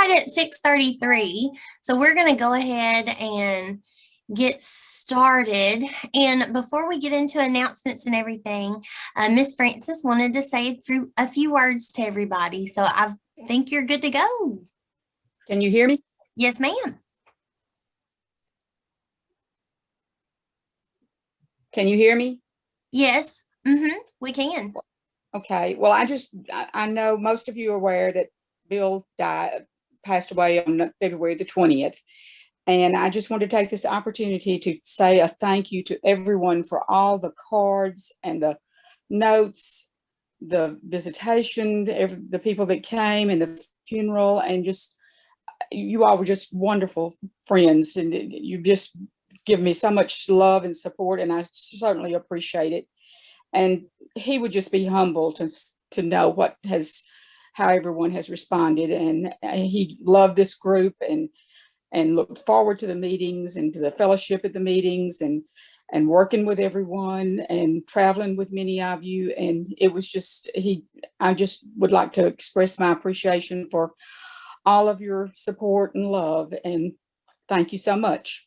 right at 6:33. So we're going to go ahead and get started. And before we get into announcements and everything, Miss Francis wanted to say a few words to everybody. So I think you're good to go. Can you hear me? Yes, ma'am. Can you hear me? Yes, we can. Okay. Well, I know most of you are aware that Bill passed away on February the 20th. And I just want to take this opportunity to say a thank you to everyone for all the cards and the notes, the visitation, the people that came and the funeral, and just, you all were just wonderful friends, and you just give me so much love and support, and I certainly appreciate it. And he would just be humbled to know how everyone has responded, and he loved this group and looked forward to the meetings and to the fellowship at the meetings and working with everyone and traveling with many of you. And it was just, I just would like to express my appreciation for all of your support and love, and thank you so much.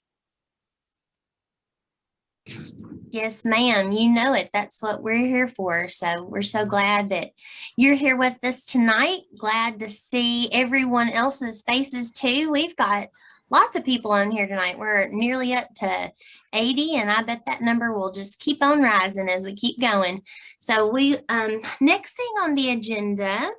Yes, ma'am. You know it. That's what we're here for. So we're so glad that you're here with us tonight. Glad to see everyone else's faces too. We've got lots of people on here tonight. We're nearly up to 80, and I bet that number will just keep on rising as we keep going. So next thing on the agenda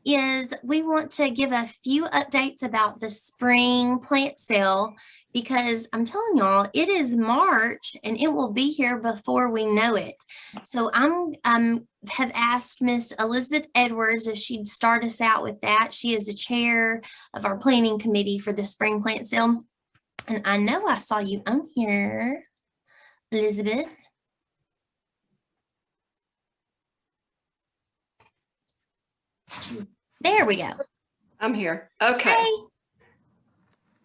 is we want to give a few updates about the spring plant sale, because I'm telling y'all, it is March and it will be here before we know it. So have asked Miss Elizabeth Edwards if she'd start us out with that. She is the chair of our planning committee for the spring plant sale. And I know I saw you on here, Elizabeth. There we go. I'm here. Okay. Hey.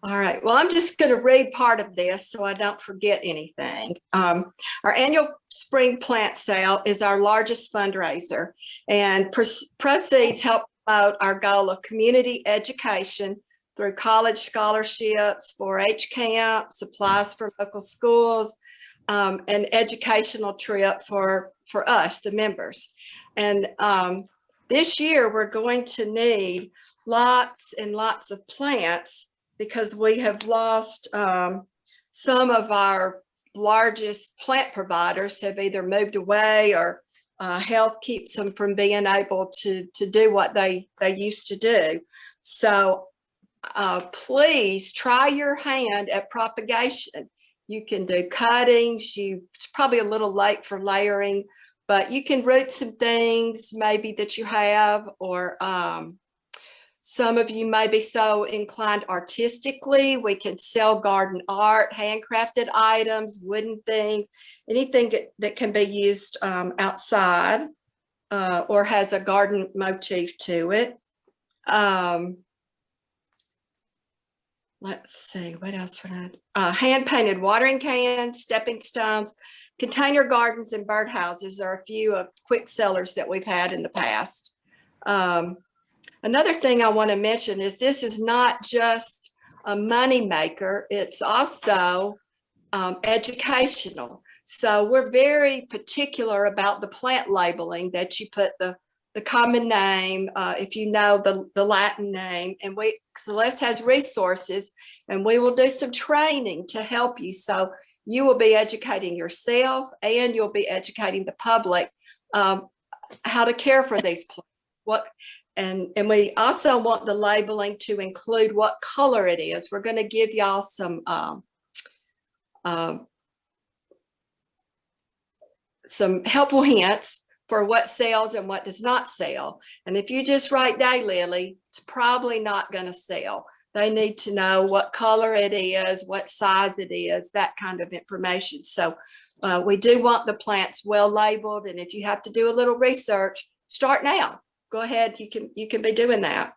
All right. Well, I'm just going to read part of this so I don't forget anything. Our annual spring plant sale is our largest fundraiser, and proceeds help promote our goal of community education through college scholarships, 4-H camp, supplies for local schools, an educational trip for us, the members. And this year, we're going to need lots and lots of plants because we have lost some of our largest plant providers have either moved away or health keeps them from being able to do what they used to do. So please try your hand at propagation. You can do cuttings. It's probably a little late for layering, but you can root some things maybe that you have, or some of you may be so inclined artistically. We can sell garden art, handcrafted items, wooden things, anything that can be used outside or has a garden motif to it. Let's see, what else would hand-painted watering cans, stepping stones, container gardens, and birdhouses are a few of quick sellers that we've had in the past. Another thing I want to mention is this is not just a money maker, it's also educational. So we're very particular about the plant labeling, that you put the common name, if you know the Latin name, and Celeste has resources, and we will do some training to help you. So you will be educating yourself and you'll be educating the public how to care for these plants. And we also want the labeling to include what color it is. We're going to give y'all some helpful hints for what sells and what does not sell. And if you just write daylily, it's probably not going to sell. They need to know what color it is, what size it is, that kind of information. So we do want the plants well labeled. And if you have to do a little research, start now. Go ahead, you can be doing that.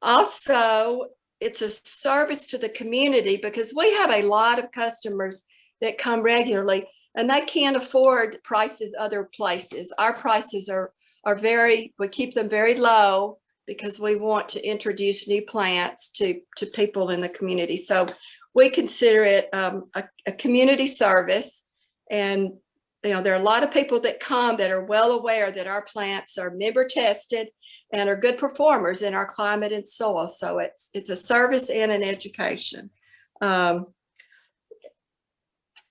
Also, it's a service to the community because we have a lot of customers that come regularly and they can't afford prices other places. Our prices are we keep them very low because we want to introduce new plants to people in the community. So we consider it a community service. And there are a lot of people that come that are well aware that our plants are member tested and are good performers in our climate and soil. So it's a service and an education.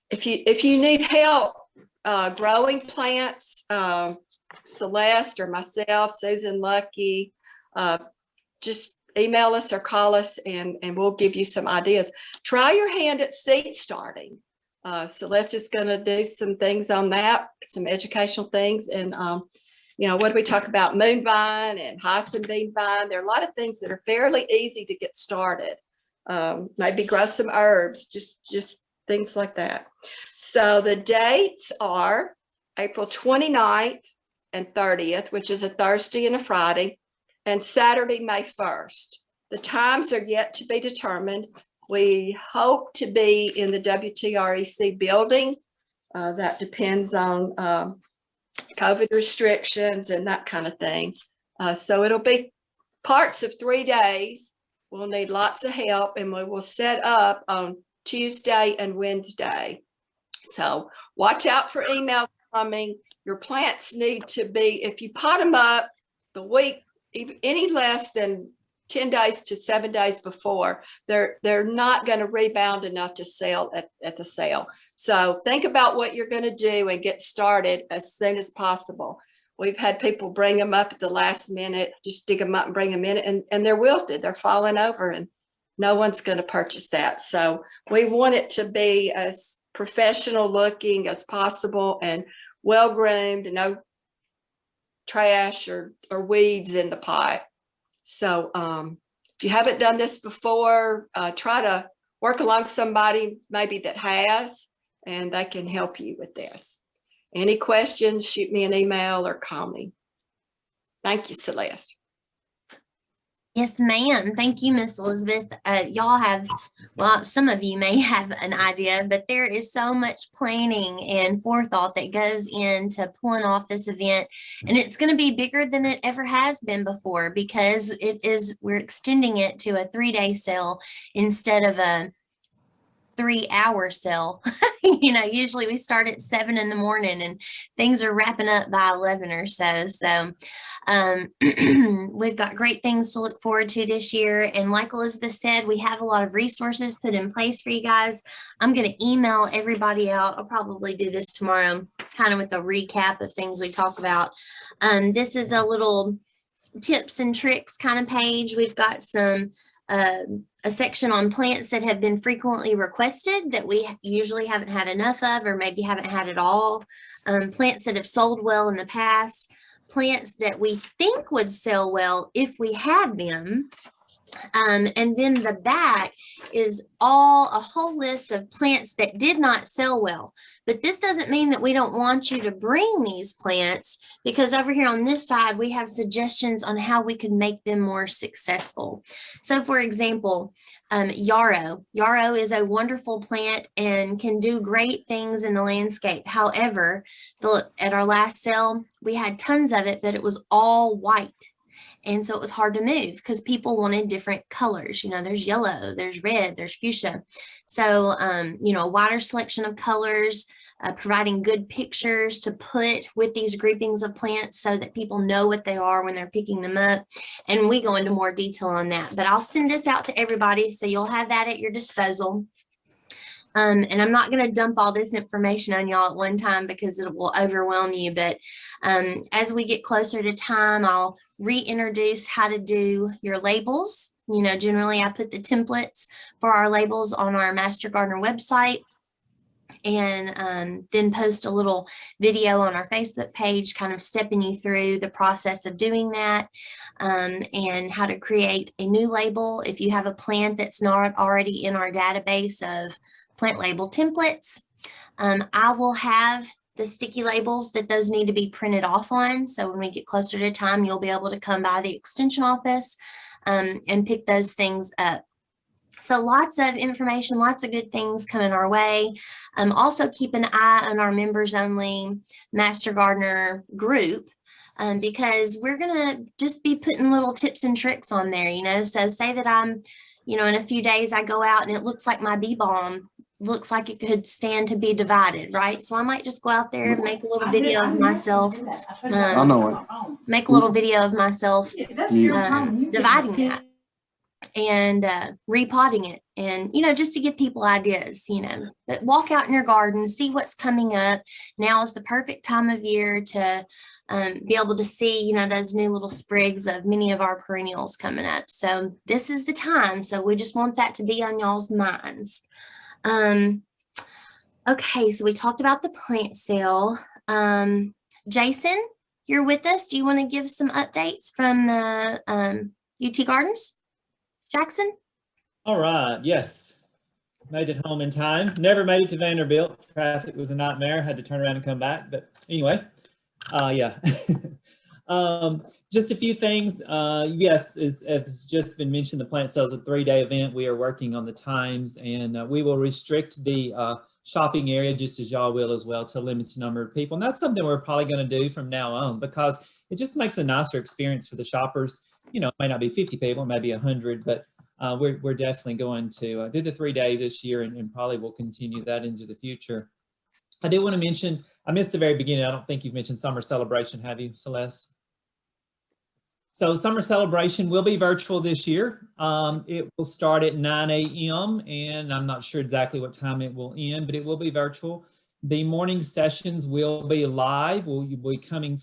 If you need help growing plants, Celeste or myself, Susan Lucky, just email us or call us and we'll give you some ideas. Try your hand at seed starting. Celeste is going to do some things on that, some educational things. And, what do we talk about? Moonvine and hyacinth bean vine. There are a lot of things that are fairly easy to get started. Maybe grow some herbs, just things like that. So the dates are April 29th and 30th, which is a Thursday and a Friday, and Saturday, May 1st. The times are yet to be determined. We hope to be in the WTREC building. That depends on COVID restrictions and that kind of thing. So it'll be parts of 3 days. We'll need lots of help, and we will set up on Tuesday and Wednesday. So watch out for emails coming. Your plants need to be, if you pot them up the week, any less than 10 days to 7 days before, they're not going to rebound enough to sell at the sale. So think about what you're going to do and get started as soon as possible. We've had people bring them up at the last minute, just dig them up and bring them in, and they're wilted, they're falling over, and no one's going to purchase that. So we want it to be as professional looking as possible and well groomed, no trash or weeds in the pot. So if you haven't done this before, try to work along somebody maybe that has, and they can help you with this. Any questions, shoot me an email or call me. Thank you, Celeste. Yes, ma'am. Thank you, Miss Elizabeth. Y'all have, well, some of you may have an idea, but there is so much planning and forethought that goes into pulling off this event. And it's going to be bigger than it ever has been before, because we're extending it to a 3-day sale instead of a 3-hour sale. Usually we start at 7 in the morning and things are wrapping up by 11 or so. So we've got great things to look forward to this year. And like Elizabeth said, we have a lot of resources put in place for you guys. I'm going to email everybody out. I'll probably do this tomorrow, kind of with a recap of things we talk about. This is a little tips and tricks kind of page. We've got some a section on plants that have been frequently requested that we usually haven't had enough of, or maybe haven't had at all. Plants that have sold well in the past, plants that we think would sell well if we had them. And then the back is a whole list of plants that did not sell well. But this doesn't mean that we don't want you to bring these plants, because over here on this side, we have suggestions on how we could make them more successful. So for example, yarrow. Yarrow is a wonderful plant and can do great things in the landscape. However, at our last sale, we had tons of it, but it was all white. And so it was hard to move because people wanted different colors. There's yellow, there's red, there's fuchsia. So, a wider selection of colors, providing good pictures to put with these groupings of plants so that people know what they are when they're picking them up. And we go into more detail on that. But I'll send this out to everybody so you'll have that at your disposal. And I'm not going to dump all this information on y'all at one time because it will overwhelm you. But as we get closer to time, I'll reintroduce how to do your labels. Generally I put the templates for our labels on our Master Gardener website, and then post a little video on our Facebook page, kind of stepping you through the process of doing that, and how to create a new label if you have a plant that's not already in our database of plant label templates. I will have the sticky labels that those need to be printed off on. So when we get closer to time, you'll be able to come by the extension office and pick those things up. So lots of information, lots of good things coming our way. Also keep an eye on our members only Master Gardener group. because we're going to just be putting little tips and tricks on there, you know. So say that I'm, you know, in a few days I go out and it looks like my bee balm looks like it could stand to be divided, right? So I might just go out there and make a little video of myself. I know it. Make a little video of myself dividing that and repotting it, and you know, just to give people ideas, you know. But walk out in your garden, see what's coming up. Now is the perfect time of year to be able to see, you know, those new little sprigs of many of our perennials coming up. So this is the time. So we just want that to be on y'all's minds. Okay, so we talked about the plant sale. Jason, you're with us. Do you want to give some updates from the UT Gardens? Jackson? All right, yes. Made it home in time. Never made it to Vanderbilt. Traffic was a nightmare. Had to turn around and come back. But anyway, yeah. Just a few things. Yes, as just been mentioned, the plant sale is a 3-day event. We are working on the times, and we will restrict the shopping area, just as y'all will as well, to a limited number of people. And that's something we're probably going to do from now on, because it just makes a nicer experience for the shoppers. You know, it may not be 50 people, maybe 100, but we're definitely going to do the 3-day this year, and probably will continue that into the future. I did want to mention, I missed the very beginning. I don't think you've mentioned summer celebration, have you, Celeste? So summer celebration will be virtual this year. It will start at 9 a.m. and I'm not sure exactly what time it will end, but it will be virtual. The morning sessions will be live. We'll be coming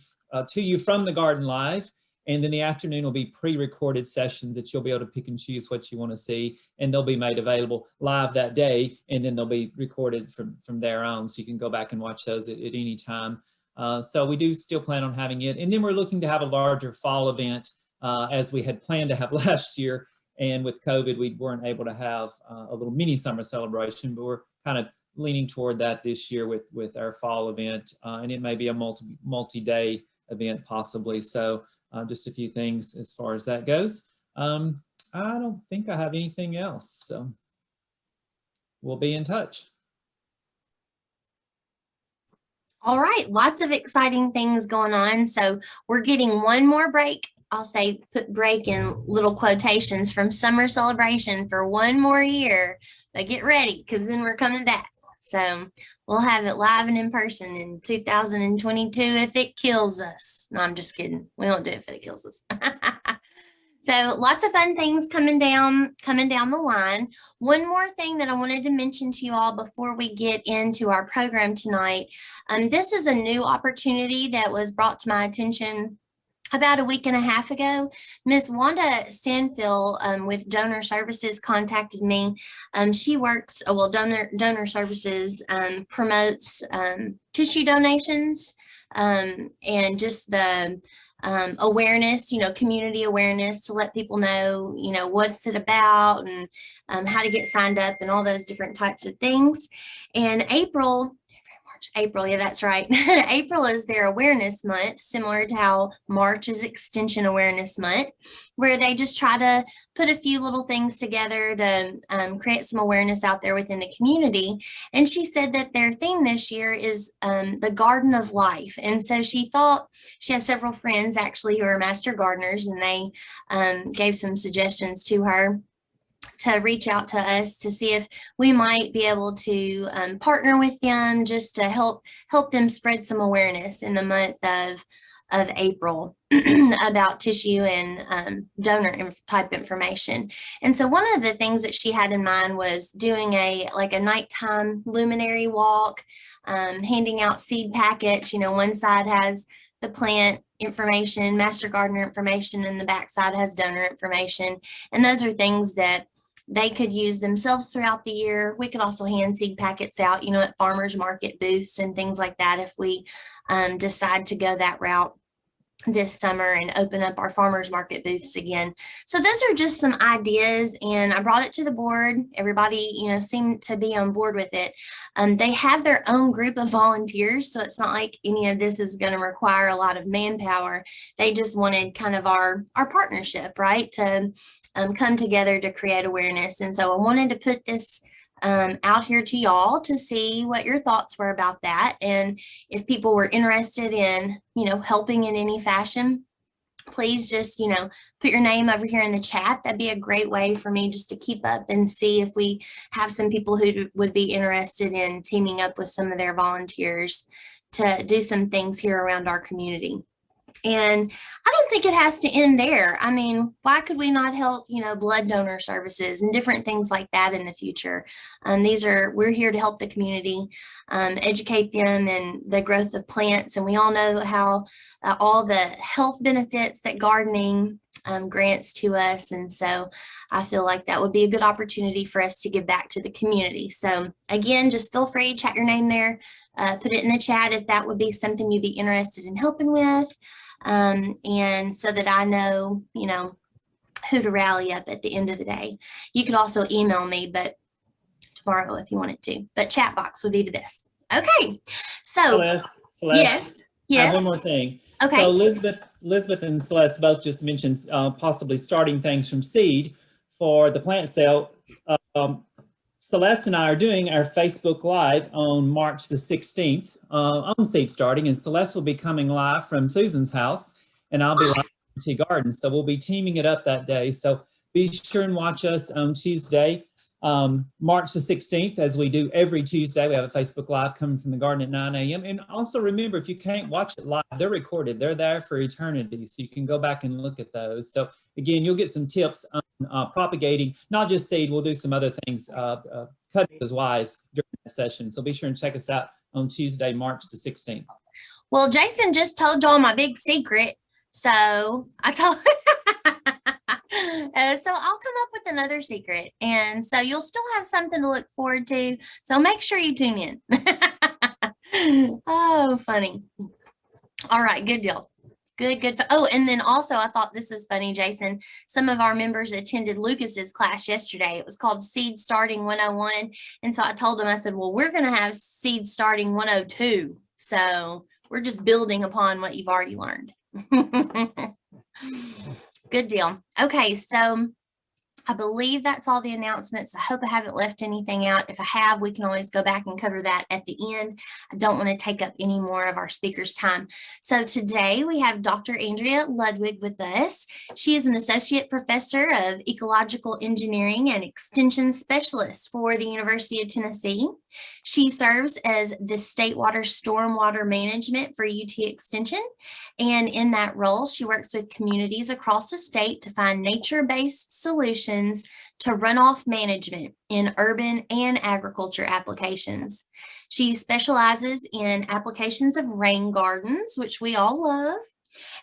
to you from the garden live. And then the afternoon will be pre-recorded sessions that you'll be able to pick and choose what you want to see, and they'll be made available live that day, and then they'll be recorded from there on, so you can go back and watch those at any time. So we do still plan on having it, and then we're looking to have a larger fall event as we had planned to have last year, and with COVID we weren't able to have a little mini summer celebration, but we're kind of leaning toward that this year with our fall event, and it may be a multi-day event possibly. So just a few things as far as that goes. I don't think I have anything else, so we'll be in touch. All right, lots of exciting things going on. So we're getting one more break. I'll say put break in little quotations from summer celebration for one more year, but get ready, because then we're coming back. So we'll have it live and in person in 2022 if it kills us. No, I'm just kidding. We won't do it if it kills us. So lots of fun things coming down the line. One more thing that I wanted to mention to you all before we get into our program tonight. This is a new opportunity that was brought to my attention about a week and a half ago. Miss Wanda Stanfield with Donor Services contacted me. She works, Donor Services promotes tissue donations and just the awareness, you know, community awareness, to let people know, you know, what's it about, and how to get signed up and all those different types of things. And April, yeah, that's right. April is their awareness month, similar to how March is Extension Awareness Month, where they just try to put a few little things together to create some awareness out there within the community. And she said that their theme this year is the Garden of Life. And so she thought, she has several friends actually who are master gardeners, and they gave some suggestions to her to reach out to us to see if we might be able to partner with them, just to help them spread some awareness in the month of April about tissue and donor type information. And so one of the things that she had in mind was doing a nighttime luminary walk, handing out seed packets. You know, one side has the plant information, master gardener information, and the back side has donor information. And those are things that they could use themselves throughout the year. We could also hand seed packets out, you know, at farmers market booths and things like that if we decide to go that route this summer and open up our farmers market booths again. So those are just some ideas, and I brought it to the board. Everybody, you know, seemed to be on board with it. They have their own group of volunteers, so it's not like any of this is going to require a lot of manpower. They just wanted kind of our partnership, right, to come together to create awareness. And so I wanted to put this out here to y'all to see what your thoughts were about that. And if people were interested in, helping in any fashion, please just, put your name over here in the chat. That'd be a great way for me just to keep up and see if we have some people who would be interested in teaming up with some of their volunteers to do some things here around our community. And I don't think it has to end there. I mean, why could we not help, blood donor services and different things like that in the future? We're here to help the community, educate them in the growth of plants. And we all know how all the health benefits that gardening grants to us. And so I feel like that would be a good opportunity for us to give back to the community. So again, just feel free to chat your name there, put it in the chat if that would be something you'd be interested in helping with. And so that I know, who to rally up at the end of the day. You could also email me, but tomorrow if you wanted to, but chat box would be the best. Okay. So Celeste, yes. I have one more thing. Okay. So Elizabeth and Celeste both just mentioned possibly starting things from seed for the plant sale. Celeste and I are doing our Facebook Live on March the 16th on seed starting, and Celeste will be coming live from Susan's house, and I'll be live in Tea Garden. So we'll be teaming it up that day. So be sure and watch us on Tuesday, March the 16th, as we do every Tuesday. We have a Facebook Live coming from the garden at 9 a.m. And also remember, if you can't watch it live, they're recorded. They're there for eternity, so you can go back and look at those. So again, you'll get some tips on propagating, not just seed. We'll do some other things, cutting as wise during that session. So be sure and check us out on Tuesday, March the 16th. Well, Jason just told y'all my big secret. So I told, so I'll come up with another secret. And so you'll still have something to look forward to. So make sure you tune in. Oh, funny. All right, good deal. Good. Oh, and then also I thought this was funny, Jason. Some of our members attended Lucas's class yesterday. It was called Seed Starting 101. And so I told them, I said, well, we're going to have Seed Starting 102. So we're just building upon what you've already learned. Good deal. Okay, so I believe that's all the announcements. I hope I haven't left anything out. If I have, we can always go back and cover that at the end. I don't want to take up any more of our speakers' time. So today we have Dr. Andrea Ludwig with us. She is an associate professor of ecological engineering and extension specialist for the University of Tennessee. She serves as the State Water Stormwater Management for UT Extension. And in that role, she works with communities across the state to find nature-based solutions to runoff management in urban and agriculture applications. She specializes in applications of rain gardens, which we all love,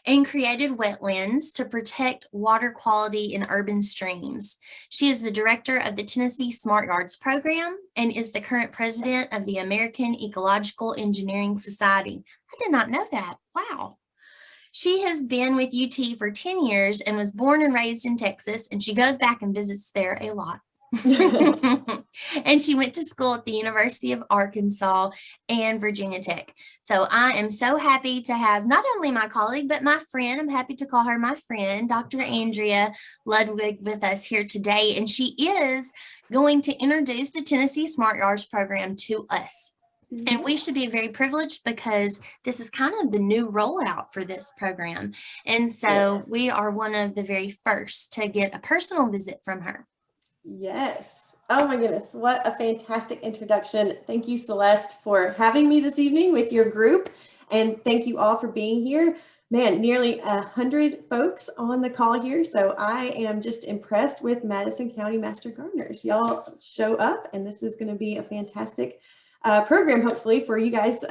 and created wetlands to protect water quality in urban streams. She is the director of the Tennessee Smart Yards program and is the current president of the American Ecological Engineering Society. I did not know that. Wow. She has been with UT for 10 years and was born and raised in Texas, and she goes back and visits there a lot. And she went to school at the University of Arkansas and Virginia Tech. So I am so happy to have not only my colleague, but my friend, I'm happy to call her my friend, Dr. Andrea Ludwig, with us here today. And she is going to introduce the Tennessee Smart Yards program to us. And we should be very privileged because this is kind of the new rollout for this program. And so we are one of the very first to get a personal visit from her. Yes. Oh my goodness. What a fantastic introduction. Thank you, Celeste, for having me this evening with your group. And thank you all for being here. Man, nearly 100 folks on the call here. So I am just impressed with Madison County Master Gardeners. Y'all show up, and this is going to be a fantastic program, hopefully, for you guys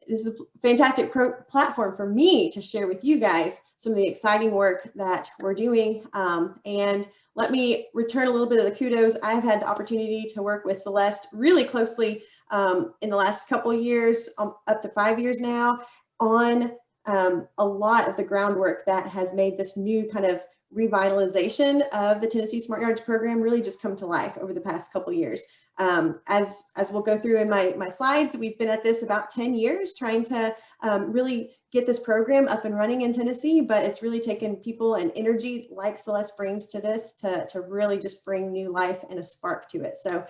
this is a fantastic platform for me to share with you guys some of the exciting work that we're doing. And let me return a little bit of the kudos. I've had the opportunity to work with Celeste really closely in the last couple of years, up to 5 years now, on a lot of the groundwork that has made this new kind of revitalization of the Tennessee Smart Yards program really just come to life over the past couple years. As we'll go through in my slides, we've been at this about 10 years trying to really get this program up and running in Tennessee, but it's really taken people and energy like Celeste brings to this to really just bring new life and a spark to it. So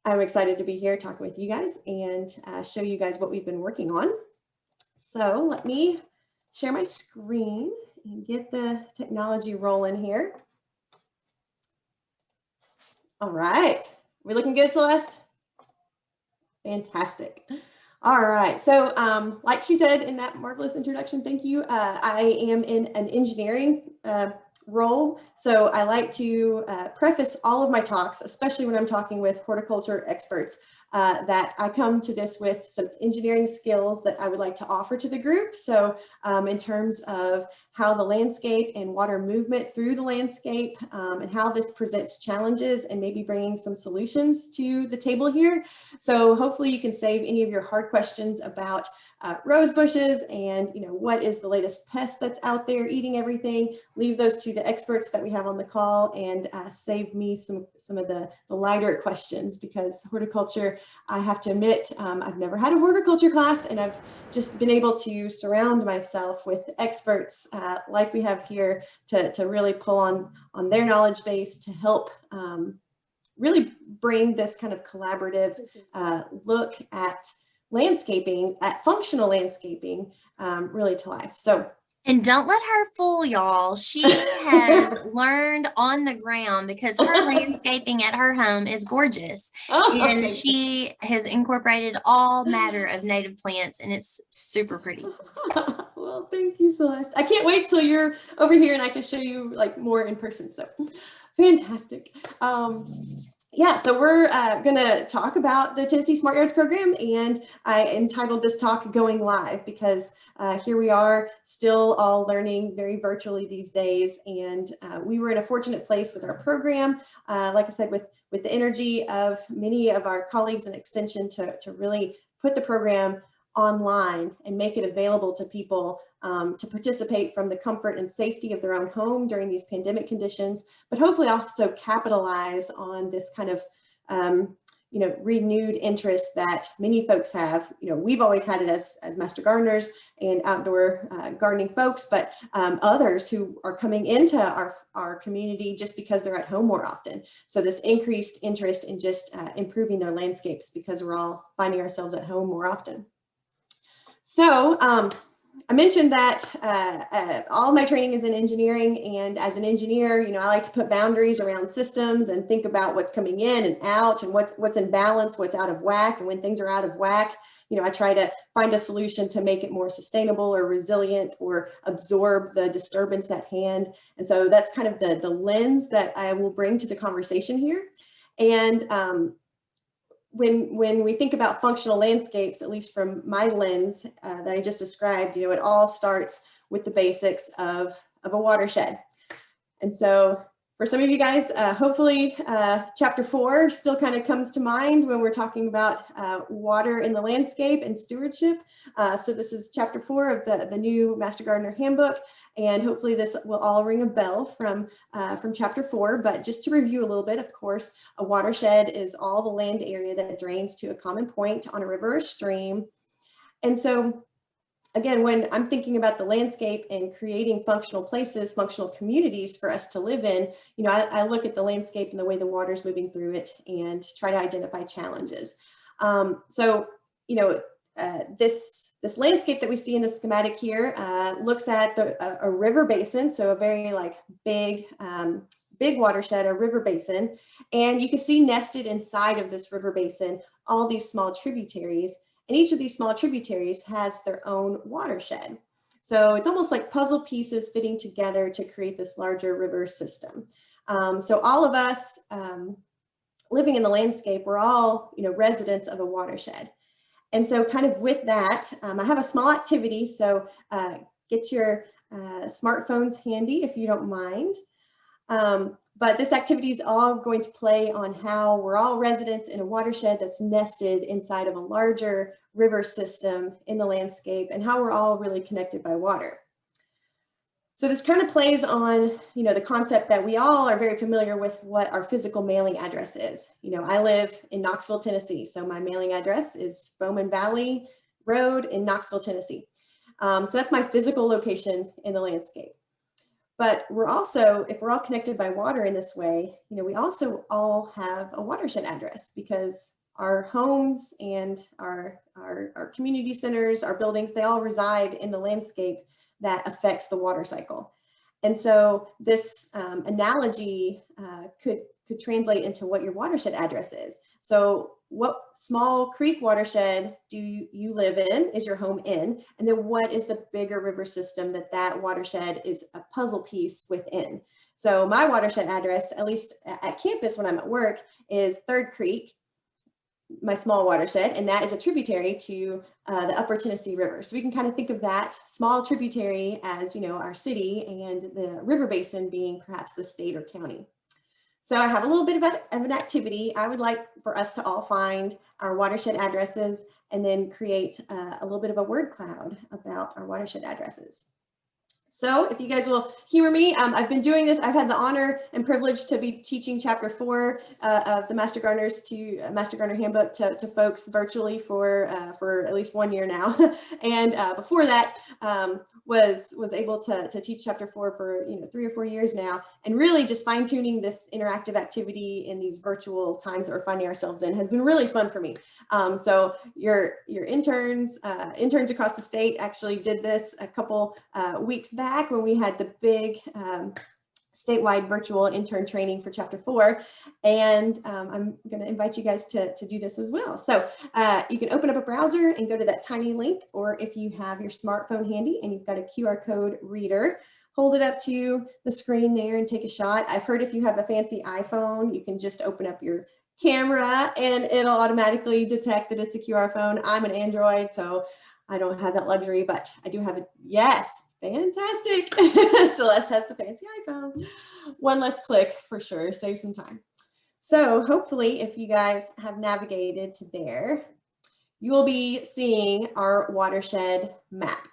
I'm excited to be here talking with you guys and show you guys what we've been working on. So let me share my screen and get the technology rolling here. All right. We looking good, Celeste? Fantastic. All right. So like she said in that marvelous introduction, thank you. I am in an engineering role. So I like to preface all of my talks, especially when I'm talking with horticulture experts, that I come to this with some engineering skills that I would like to offer to the group. So in terms of how the landscape and water movement through the landscape and how this presents challenges and maybe bringing some solutions to the table here. So hopefully you can save any of your hard questions about rose bushes and what is the latest pest that's out there eating everything. Leave those to the experts that we have on the call and save me some of the lighter questions, because horticulture, I have to admit, I've never had a horticulture class, and I've just been able to surround myself with experts like we have here to really pull on their knowledge base to help really bring this kind of collaborative look at landscaping, at functional landscaping, really to life. So, and don't let her fool y'all. She has learned on the ground, because her landscaping at her home is gorgeous. And okay. she has incorporated all matter of native plants, and it's super pretty. Well, thank you, Celeste. I can't wait till you're over here and I can show you like more in person. So fantastic. Yeah, so we're going to talk about the Tennessee Smart Yards program, and I entitled this talk Going Live, because here we are still all learning very virtually these days, and we were in a fortunate place with our program, like I said, with the energy of many of our colleagues in Extension to really put the program online and make it available to people to participate from the comfort and safety of their own home during these pandemic conditions, but hopefully also capitalize on this kind of renewed interest that many folks have. We've always had it as master gardeners and outdoor gardening folks, but others who are coming into our community just because they're at home more often. So this increased interest in just improving their landscapes because we're all finding ourselves at home more often. So I mentioned that all my training is in engineering, and as an engineer, I like to put boundaries around systems and think about what's coming in and out and what's in balance, what's out of whack. And when things are out of whack, I try to find a solution to make it more sustainable or resilient or absorb the disturbance at hand. And so that's kind of the lens that I will bring to the conversation here. And when we think about functional landscapes, at least from my lens that I just described, it all starts with the basics of a watershed. And so for some of you guys, hopefully chapter 4 still kind of comes to mind when we're talking about water in the landscape and stewardship. So this is chapter 4 of the new Master Gardener Handbook, and hopefully this will all ring a bell from chapter 4. But just to review a little bit, of course, a watershed is all the land area that drains to a common point on a river or stream. And so again, when I'm thinking about the landscape and creating functional places, functional communities for us to live in, I look at the landscape and the way the water is moving through it and try to identify challenges. This landscape that we see in the schematic here looks at a river basin, so a very big watershed, a river basin, and you can see nested inside of this river basin all these small tributaries. And each of these small tributaries has their own watershed. So it's almost like puzzle pieces fitting together to create this larger river system. So all of us living in the landscape, we're all residents of a watershed. And so kind of with that, I have a small activity. So get your smartphones handy if you don't mind. But this activity is all going to play on how we're all residents in a watershed that's nested inside of a larger river system in the landscape, and how we're all really connected by water. So this kind of plays on, the concept that we all are very familiar with what our physical mailing address is. I live in Knoxville, Tennessee. So my mailing address is Bowman Valley Road in Knoxville, Tennessee. So that's my physical location in the landscape. But we're also, if we're all connected by water in this way, we also all have a watershed address, because our homes and our community centers, our buildings, they all reside in the landscape that affects the water cycle. And so this analogy could translate into what your watershed address is. So what small creek watershed do you live in, is your home in? And then what is the bigger river system that watershed is a puzzle piece within? So my watershed address, at least at campus when I'm at work, is Third Creek, my small watershed, and that is a tributary to the Upper Tennessee River. So we can kind of think of that small tributary as, our city, and the river basin being perhaps the state or county. So I have a little bit of an activity. I would like for us to all find our watershed addresses and then create a little bit of a word cloud about our watershed addresses. So if you guys will humor me, I've been doing this. I've had the honor and privilege to be teaching chapter 4 of the Master Gardener Handbook to folks virtually for at least 1 year now. And before that, was able to teach chapter 4 for 3 or 4 years now, and really just fine tuning this interactive activity in these virtual times that we're finding ourselves in has been really fun for me. So your interns across the state actually did this a couple weeks back when we had the big statewide virtual intern training for chapter 4. And I'm going to invite you guys to do this as well. So you can open up a browser and go to that tiny link, or if you have your smartphone handy and you've got a QR code reader, hold it up to the screen there and take a shot. I've heard if you have a fancy iPhone, you can just open up your camera and it'll automatically detect that it's a QR phone. I'm an Android, so I don't have that luxury, but I do have it. Yes. Fantastic. Celeste has the fancy iPhone. One less click for sure, save some time. So hopefully if you guys have navigated to there, you will be seeing our watershed map.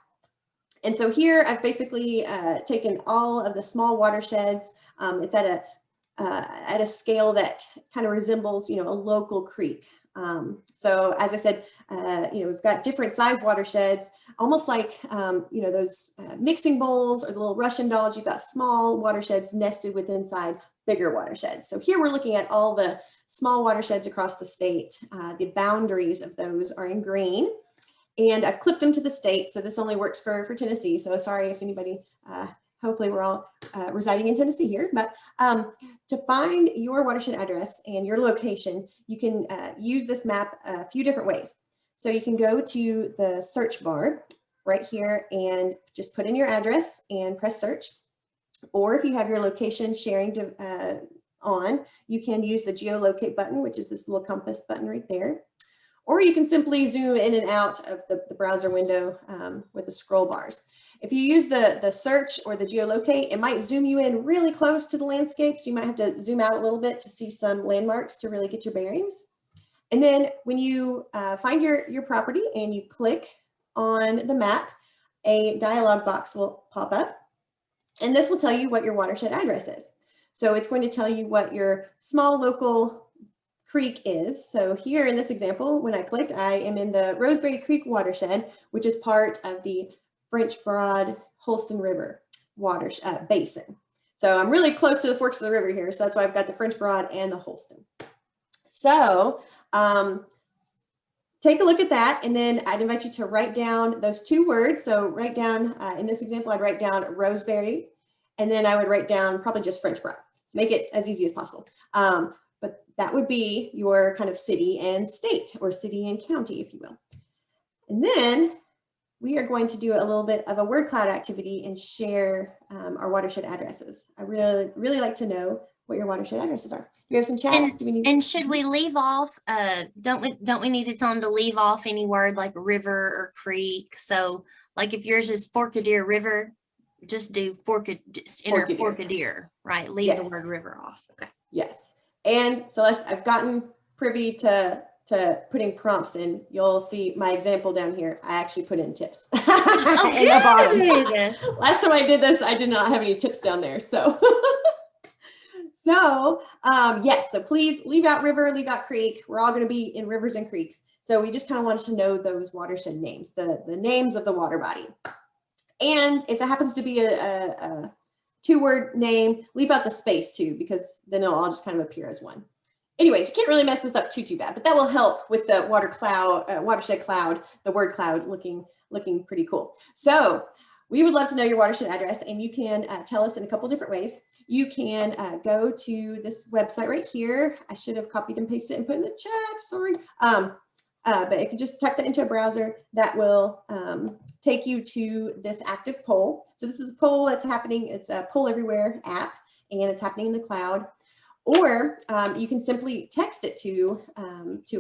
And so here I've basically taken all of the small watersheds. It's at a scale that kind of resembles, a local creek. So as I said, we've got different size watersheds, almost like, those mixing bowls or the little Russian dolls. You've got small watersheds nested within inside bigger watersheds. So here we're looking at all the small watersheds across the state. The boundaries of those are in green, and I've clipped them to the state. So this only works for Tennessee. So sorry if anybody, hopefully we're all residing in Tennessee here, but to find your watershed address and your location, you can use this map a few different ways. So you can go to the search bar right here and just put in your address and press search. Or if you have your location sharing on, you can use the geolocate button, which is this little compass button right there. Or you can simply zoom in and out of the browser window with the scroll bars. If you use the search or the geolocate, it might zoom you in really close to the landscape. So you might have to zoom out a little bit to see some landmarks to really get your bearings. And then when you find your property and you click on the map, a dialog box will pop up. And this will tell you what your watershed address is. So it's going to tell you what your small local creek is. So here in this example, when I clicked, I am in the Roseberry Creek watershed, which is part of the French Broad Holston River basin. So I'm really close to the forks of the river here. So that's why I've got the French Broad and the Holston. So take a look at that, and then I'd invite you to write down those 2 words. So write down, in this example, I'd write down Roseberry, and then I would write down probably just French Broad. So make it as easy as possible. But that would be your kind of city and state, or city and county, if you will. And then we are going to do a little bit of a word cloud activity and share our watershed addresses. I really like to know what your watershed addresses are. Do we have some chats? And should we leave off? Don't we need to tell them to leave off any word like river or creek? So like if yours is Forkadere River, just do enter Forkadere, right? Leave the word river off. Okay. Yes. And Celeste, I've gotten privy to to putting prompts in, you'll see my example down here. I actually put in tips in Oh, the bottom. good. Last time I did this, I did not have any tips down there. So, yes, so please leave out river, leave out creek. We're all going to be in rivers and creeks. So we just kind of wanted to know those watershed names, the names of the water body. And if it happens to be a two-word name, leave out the space too, because then it'll all just kind of appear as one. Anyways, you can't really mess this up too bad, but that will help with the watershed cloud, the word cloud looking pretty cool. So we would love to know your watershed address, and you can tell us in a couple different ways. You can go to this website right here. I should have copied and pasted it and put in the chat, sorry. But if you just type that into a browser, that will take you to this active poll. So this is a poll that's happening. It's a Poll Everywhere app, and it's happening in the cloud. Or you can simply text it to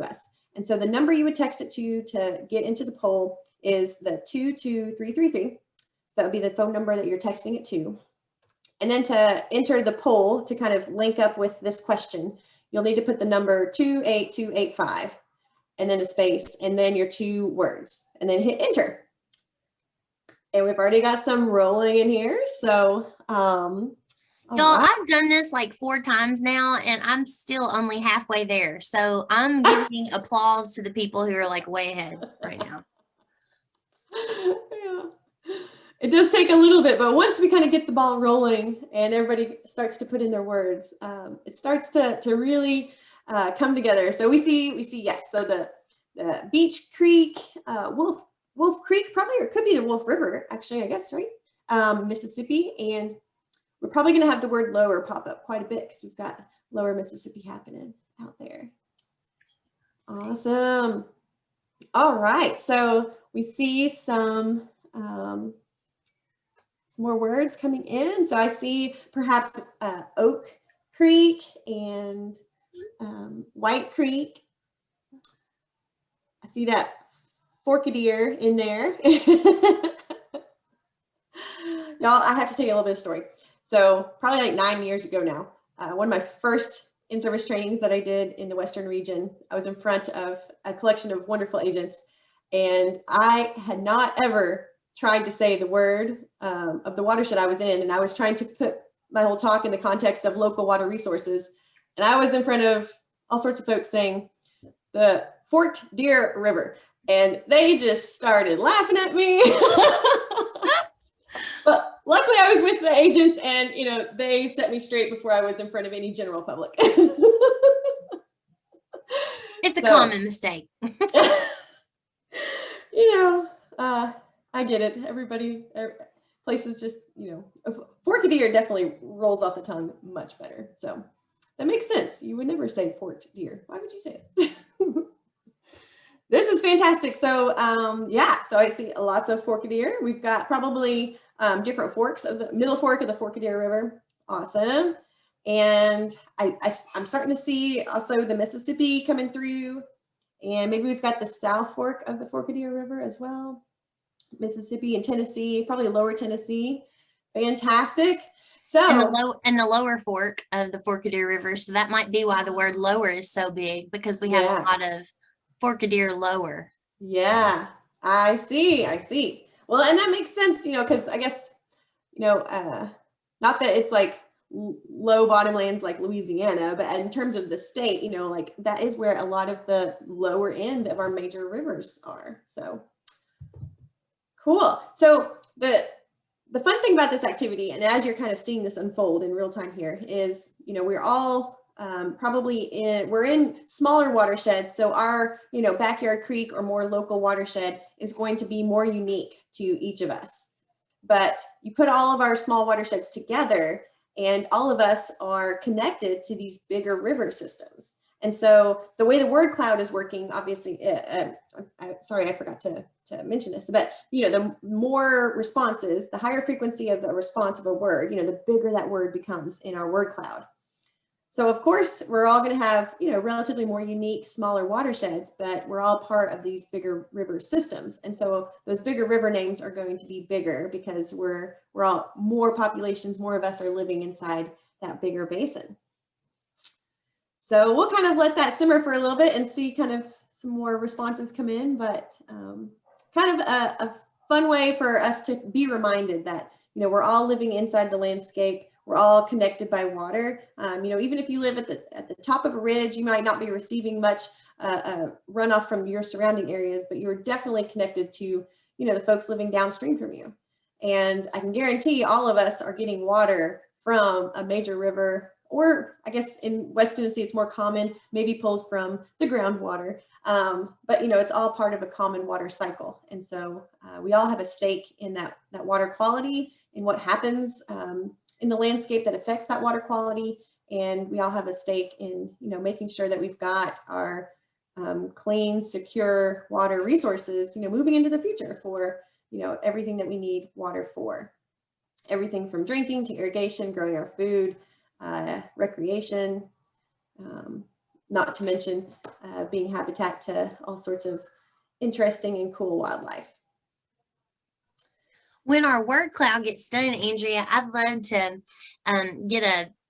us. And so the number you would text it to get into the poll is the 22333. So that would be the phone number that you're texting it to. And then to enter the poll to kind of link up with this question, you'll need to put the number 28285 and then a space and then your 2 words and then hit enter. And we've already got some rolling in here. So Y'all, I've done this like 4 times now, and I'm still only halfway there. So I'm giving applause to the people who are like way ahead right now. Yeah. It does take a little bit, but once we kind of get the ball rolling and everybody starts to put in their words, it starts to really come together. So we see yes. So the Beach Creek, Wolf Creek, probably, or it could be the Wolf River, actually, I guess, right? Mississippi, and we're probably going to have the word lower pop up quite a bit because we've got lower Mississippi happening out there. Awesome. All right. So we see some more words coming in. So I see perhaps Oak Creek and White Creek. I see that Forkadeer in there. Y'all, I have to tell you a little bit of story. So probably like 9 years ago now, one of my first in-service trainings that I did in the Western region, I was in front of a collection of wonderful agents, and I had not ever tried to say the word of the watershed I was in, and I was trying to put my whole talk in the context of local water resources, and I was in front of all sorts of folks saying the Fort Deer River, and they just started laughing at me. But luckily I was with the agents, and they set me straight before I was in front of any general public. It's a common mistake. I get it. Everybody, places just, Forkadeer definitely rolls off the tongue much better. So that makes sense. You would never say Fort Deer. Why would you say it? This is fantastic. So so I see lots of Forkadeer. We've got probably different forks of the middle fork of the Forkadeer River. Awesome. And I'm starting to see also the Mississippi coming through, and maybe we've got the South Fork of the Forkadeer River as well. Mississippi and Tennessee, probably lower Tennessee. Fantastic. So and the lower fork of the Forkadeer River. So that might be why the word lower is so big, because we have a lot of Forkadeer lower. Yeah, I see. Well, and that makes sense, because I guess, not that it's like low bottomlands like Louisiana, but in terms of the state, like that is where a lot of the lower end of our major rivers are. So cool. So the fun thing about this activity, and as you're kind of seeing this unfold in real time here, is, we're all we're in smaller watersheds. So our, backyard creek or more local watershed is going to be more unique to each of us. But you put all of our small watersheds together, and all of us are connected to these bigger river systems. And so the way the word cloud is working, obviously, sorry, I forgot to mention this, but the more responses, the higher frequency of the response of a word, the bigger that word becomes in our word cloud. So of course, we're all going to have, relatively more unique, smaller watersheds, but we're all part of these bigger river systems. And so those bigger river names are going to be bigger because we're all more populations, more of us are living inside that bigger basin. So we'll kind of let that simmer for a little bit and see kind of some more responses come in, but kind of a fun way for us to be reminded that, you know, we're all living inside the landscape. We're all connected by water. You know, even if you live at the top of a ridge, you might not be receiving much runoff from your surrounding areas, but you're definitely connected to, you know, the folks living downstream from you. And I can guarantee all of us are getting water from a major river, or I guess in West Tennessee, it's more common, maybe pulled from the groundwater. But, you know, it's all part of a common water cycle. And so we all have a stake in that water quality, in what happens in the landscape that affects that water quality. And we all have a stake in, you know, making sure that we've got our clean, secure water resources, you know, moving into the future for, you know, everything that we need water for. Everything from drinking to irrigation, growing our food, recreation, not to mention being habitat to all sorts of interesting and cool wildlife. When our word cloud gets done, Andrea, I'd love to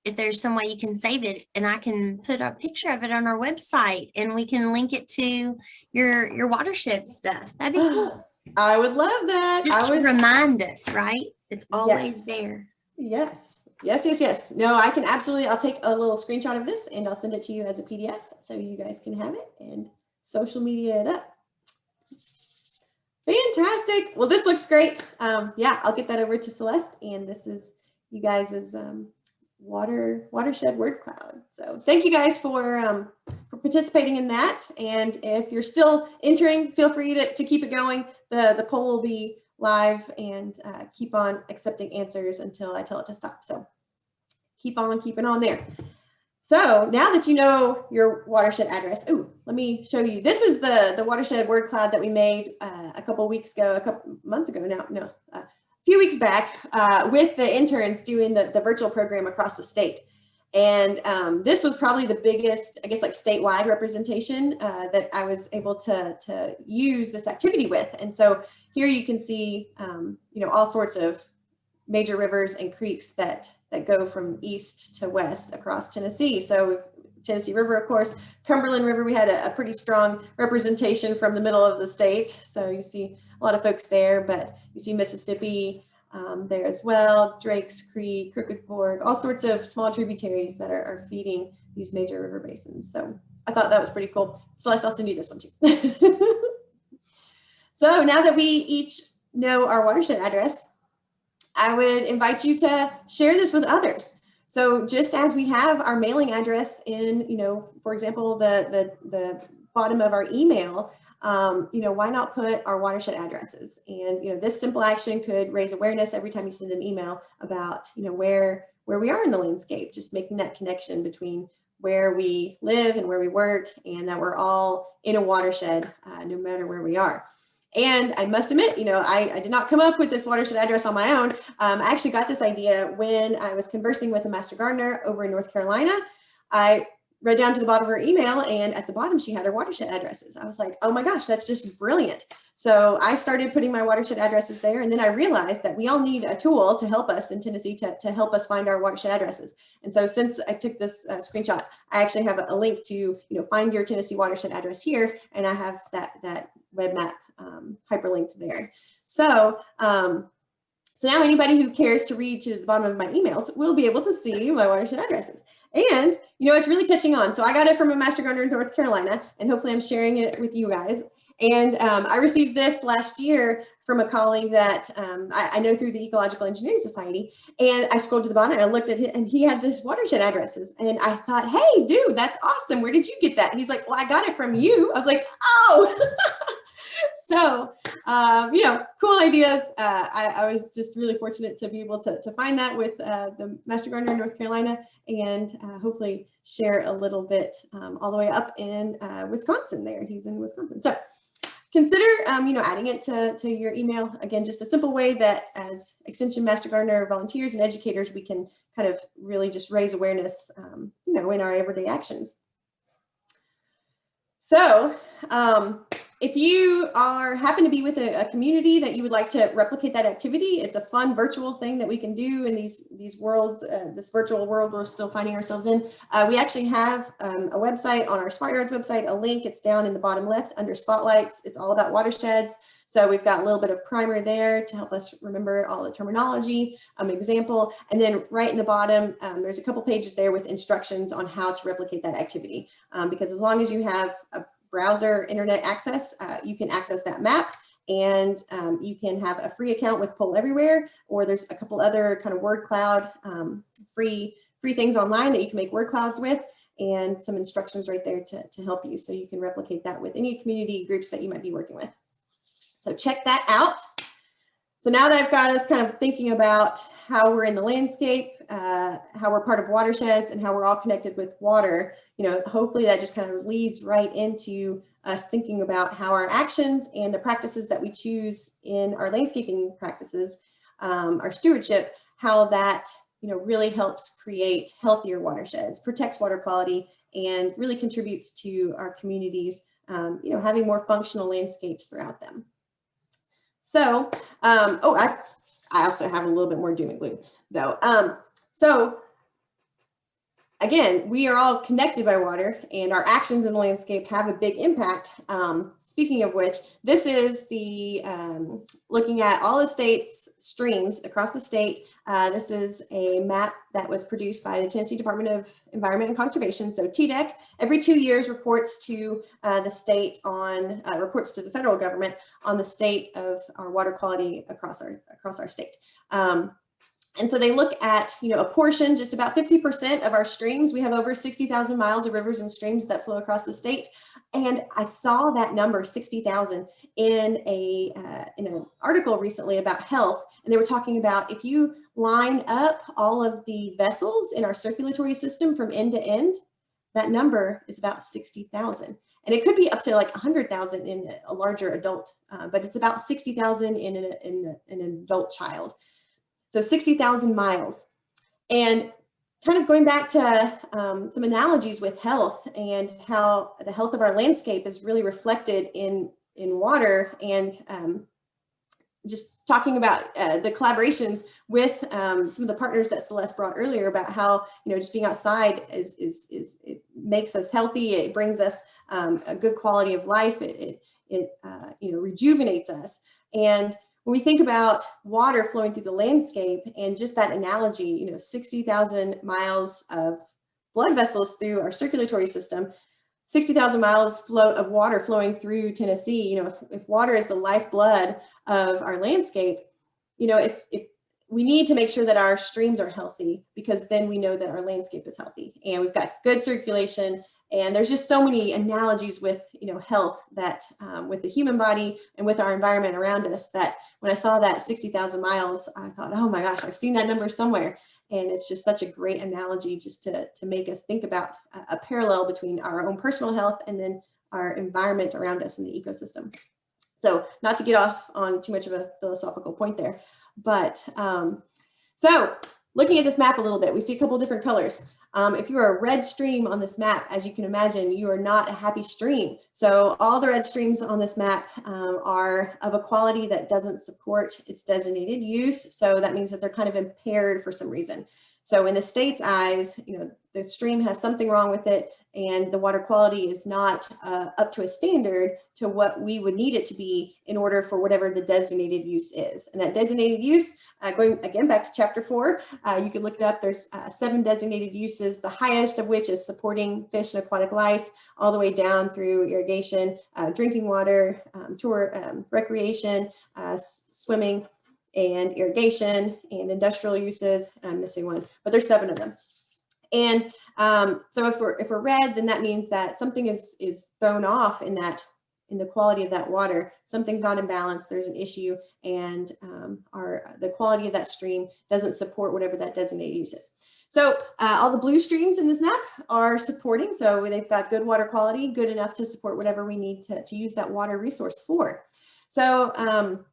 if there's some way you can save it and I can put a picture of it on our website and we can link it to your watershed stuff. That'd be cool. I would love that. Just to remind us, right? It's always there. Yes. Yes. No, I can absolutely, I'll take a little screenshot of this and I'll send it to you as a PDF so you guys can have it and social media it up. Fantastic. Well, this looks great. Yeah, I'll get that over to Celeste, and this is you guys' watershed word cloud. So thank you guys for participating in that. And if you're still entering, feel free to keep it going. The poll will be live and keep on accepting answers until I tell it to stop. So keep on keeping on there. So now that you know your watershed address, let me show you. This is the watershed word cloud that we made a couple months ago now, a few weeks back with the interns doing the virtual program across the state. And this was probably the biggest, I guess, like statewide representation that I was able to use this activity with. And so here you can see, you know, all sorts of major rivers and creeks that go from east to west across Tennessee. So Tennessee River, of course, Cumberland River, we had a pretty strong representation from the middle of the state. So you see a lot of folks there, but you see Mississippi there as well, Drake's Creek, Crooked Fork, all sorts of small tributaries that are feeding these major river basins. So I thought that was pretty cool. Celeste, I'll send you this one too. So now that we each know our watershed address, I would invite you to share this with others. So just as we have our mailing address in, you know, for example, the bottom of our email, you know, why not put our watershed addresses? And, you know, this simple action could raise awareness every time you send an email about, you know, where we are in the landscape, just making that connection between where we live and where we work, and that we're all in a watershed, no matter where we are. And I must admit, you know, I did not come up with this watershed address on my own. I actually got this idea when I was conversing with a master gardener over in North Carolina. I read down to the bottom of her email, and at the bottom she had her watershed addresses. I was like, oh my gosh, that's just brilliant. So I started putting my watershed addresses there, and then I realized that we all need a tool to help us in Tennessee to help us find our watershed addresses. And so since I took this screenshot, I actually have a link to, you know, find your Tennessee watershed address here, and I have that web map hyperlinked there. So so now anybody who cares to read to the bottom of my emails will be able to see my watershed addresses. And, you know, it's really catching on. So I got it from a master gardener in North Carolina, and hopefully I'm sharing it with you guys. And I received this last year from a colleague that I know through the Ecological Engineering Society. And I scrolled to the bottom and I looked at it, and he had this watershed addresses. And I thought, hey, dude, that's awesome. Where did you get that? And he's like, well, I got it from you. I was like, oh. So, you know, cool ideas. I was just really fortunate to be able to find that with the Master Gardener in North Carolina, and hopefully share a little bit all the way up in Wisconsin there. He's in Wisconsin. So consider, you know, adding it to your email. Again, just a simple way that as Extension Master Gardener volunteers and educators, we can kind of really just raise awareness, you know, in our everyday actions. So, if you happen to be with a community that you would like to replicate that activity, it's a fun virtual thing that we can do in these worlds, this virtual world we're still finding ourselves in. We actually have a website on our Smart Yards website, a link. It's down in the bottom left under spotlights. It's all about watersheds. So we've got a little bit of primer there to help us remember all the terminology, example, and then right in the bottom, there's a couple pages there with instructions on how to replicate that activity. Because as long as you have a browser internet access, you can access that map, and you can have a free account with Poll Everywhere, or there's a couple other kind of word cloud free things online that you can make word clouds with, and some instructions right there to help you, so you can replicate that with any community groups that you might be working with. So check that out. So now that I've got us kind of thinking about how we're in the landscape, how we're part of watersheds, and how we're all connected with water, hopefully that just kind of leads right into us thinking about how our actions and the practices that we choose in our landscaping practices, our stewardship, how that really helps create healthier watersheds, protects water quality, and really contributes to our communities, having more functional landscapes throughout them. So, I also have a little bit more doom and gloom though. So again, we are all connected by water, and our actions in the landscape have a big impact. Speaking of which, this is the looking at all the state's streams across the state. This is a map that was produced by the Tennessee Department of Environment and Conservation. So TDEC every 2 years reports to the state on reports to the federal government on the state of our water quality across our state. And so they look at, a portion, just about 50% of our streams. We have over 60,000 miles of rivers and streams that flow across the state. And I saw that number, 60,000, in an article recently about health. And they were talking about, if you line up all of the vessels in our circulatory system from end to end, that number is about 60,000. And it could be up to like 100,000 in a larger adult, but it's about 60,000 in an adult child. So 60,000 miles. And kind of going back to some analogies with health and how the health of our landscape is really reflected in water, and just talking about the collaborations with some of the partners that Celeste brought earlier about how, just being outside it makes us healthy. It brings us a good quality of life. It rejuvenates us. And when we think about water flowing through the landscape, and just that analogy, 60,000 miles of blood vessels through our circulatory system, 60,000 miles of water flowing through Tennessee, if water is the lifeblood of our landscape, if we need to make sure that our streams are healthy, because then we know that our landscape is healthy and we've got good circulation. And there's just so many analogies with, health that with the human body and with our environment around us, that when I saw that 60,000 miles, I thought, oh my gosh, I've seen that number somewhere. And it's just such a great analogy just to make us think about a parallel between our own personal health and then our environment around us in the ecosystem. So not to get off on too much of a philosophical point there, but so looking at this map a little bit, we see a couple different colors. If you are a red stream on this map, as you can imagine, you are not a happy stream. So all the red streams on this map are of a quality that doesn't support its designated use. So that means that they're kind of impaired for some reason. So in the state's eyes, the stream has something wrong with it, and the water quality is not up to a standard to what we would need it to be in order for whatever the designated use is. And that designated use, going again back to chapter 4, you can look it up. There's 7 designated uses, the highest of which is supporting fish and aquatic life, all the way down through irrigation, drinking water, recreation, swimming, and irrigation, and industrial uses. I'm missing one, but there's 7 of them. And so if we're red, then that means that something is thrown off in the quality of that water. Something's not in balance. There's an issue, and the quality of that stream doesn't support whatever that designated use is. So all the blue streams in this map are supporting. So they've got good water quality, good enough to support whatever we need to use that water resource for. So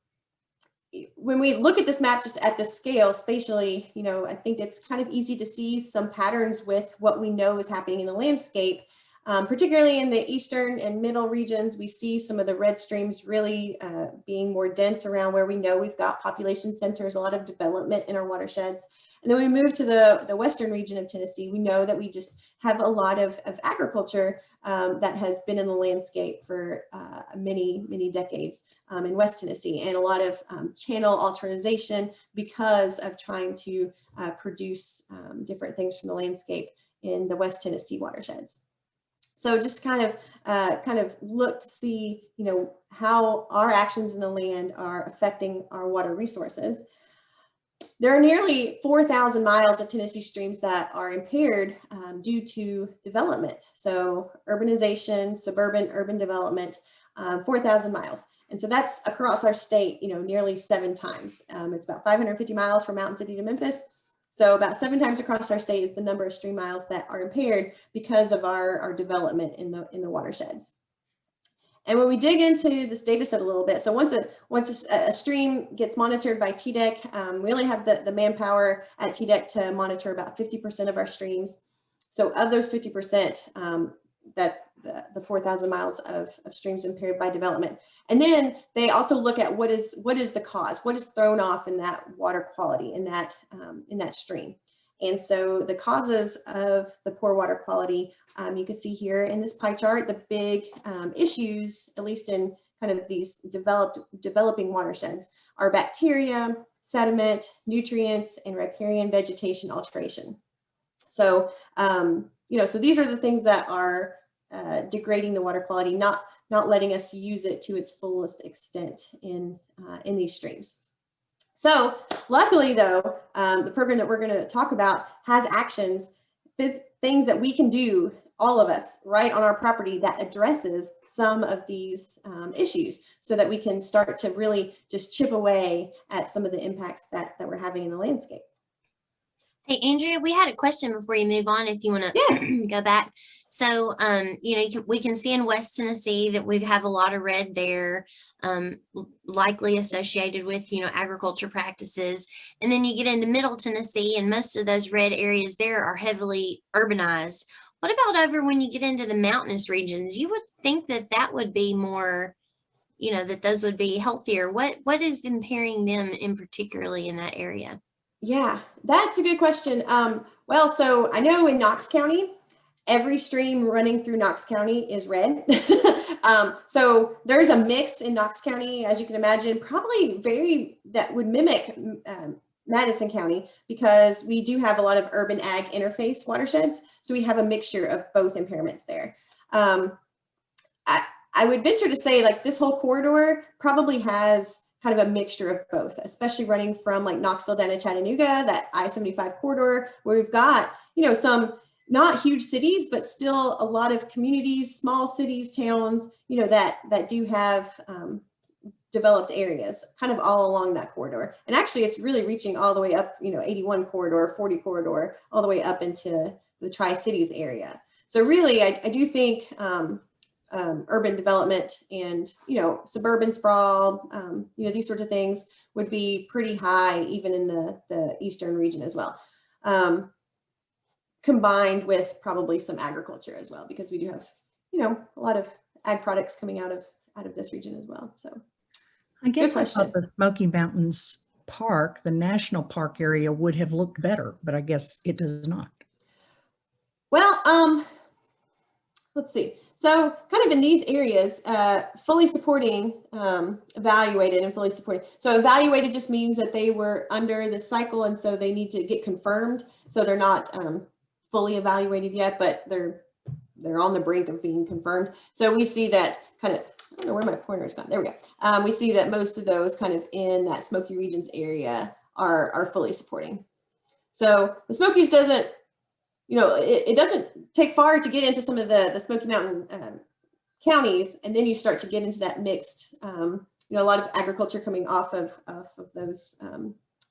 when we look at this map just at the scale spatially, I think it's kind of easy to see some patterns with what we know is happening in the landscape. Particularly in the eastern and middle regions, we see some of the red streams really being more dense around where we know we've got population centers, a lot of development in our watersheds. And then we move to the western region of Tennessee. We know that we just have a lot of agriculture that has been in the landscape for many, many decades in West Tennessee, and a lot of channel alteration because of trying to produce different things from the landscape in the West Tennessee watersheds. So just kind of look to see, how our actions in the land are affecting our water resources. There are nearly 4,000 miles of Tennessee streams that are impaired due to development. So urbanization, suburban, urban development, 4,000 miles. And so that's across our state, nearly 7 times. It's about 550 miles from Mountain City to Memphis. So about 7 times across our state is the number of stream miles that are impaired because of our development in the watersheds. And when we dig into this data set a little bit, so once a stream gets monitored by TDEC, we only have the manpower at TDEC to monitor about 50% of our streams. So of those 50%, that's the 4,000 miles of streams impaired by development. And then they also look at what is the cause, what is thrown off in that water quality in that stream. And so the causes of the poor water quality, you can see here in this pie chart, the big issues, at least in kind of these developing watersheds, are bacteria, sediment, nutrients, and riparian vegetation alteration. So, so these are the things that are degrading the water quality, not letting us use it to its fullest extent in these streams. So luckily though, the program that we're going to talk about has actions, things that we can do, all of us, right on our property, that addresses some of these issues so that we can start to really just chip away at some of the impacts that we're having in the landscape. Hey, Andrea, we had a question before you move on, if you want to Yes. go back. So, we can see in West Tennessee that we have a lot of red there, likely associated with, agriculture practices. And then you get into Middle Tennessee, and most of those red areas there are heavily urbanized. What about over when you get into the mountainous regions? You would think that would be more, that those would be healthier. What is impairing them in particularly in that area? Yeah, that's a good question. Well, so I know in Knox County, every stream running through Knox County is red. So there's a mix in Knox County, as you can imagine, probably that would mimic Madison County, because we do have a lot of urban ag interface watersheds. So we have a mixture of both impairments there. I would venture to say, like, this whole corridor probably has kind of a mixture of both, especially running from like Knoxville down to Chattanooga, that I-75 corridor, where we've got, some not huge cities, but still a lot of communities, small cities, towns, that do have developed areas kind of all along that corridor. And actually it's really reaching all the way up, 81 corridor, 40 corridor, all the way up into the Tri-Cities area. So really, I do think urban development and, suburban sprawl, these sorts of things would be pretty high, even in the eastern region as well, combined with probably some agriculture as well, because we do have, a lot of ag products coming out of this region as well. So I guess I thought the Smoky Mountains Park, the national park area, would have looked better, but I guess it does not. Well, let's see. So kind of in these areas, fully supporting, evaluated and fully supporting. So evaluated just means that they were under the cycle, and so they need to get confirmed. So they're not fully evaluated yet, but they're on the brink of being confirmed. So we see that kind of, I don't know where my pointer is gone. There we go. We see that most of those kind of in that Smoky Regions area are fully supporting. So the Smokies doesn't, it doesn't take far to get into some of the Smoky Mountain counties, and then you start to get into that mixed, a lot of agriculture coming off of those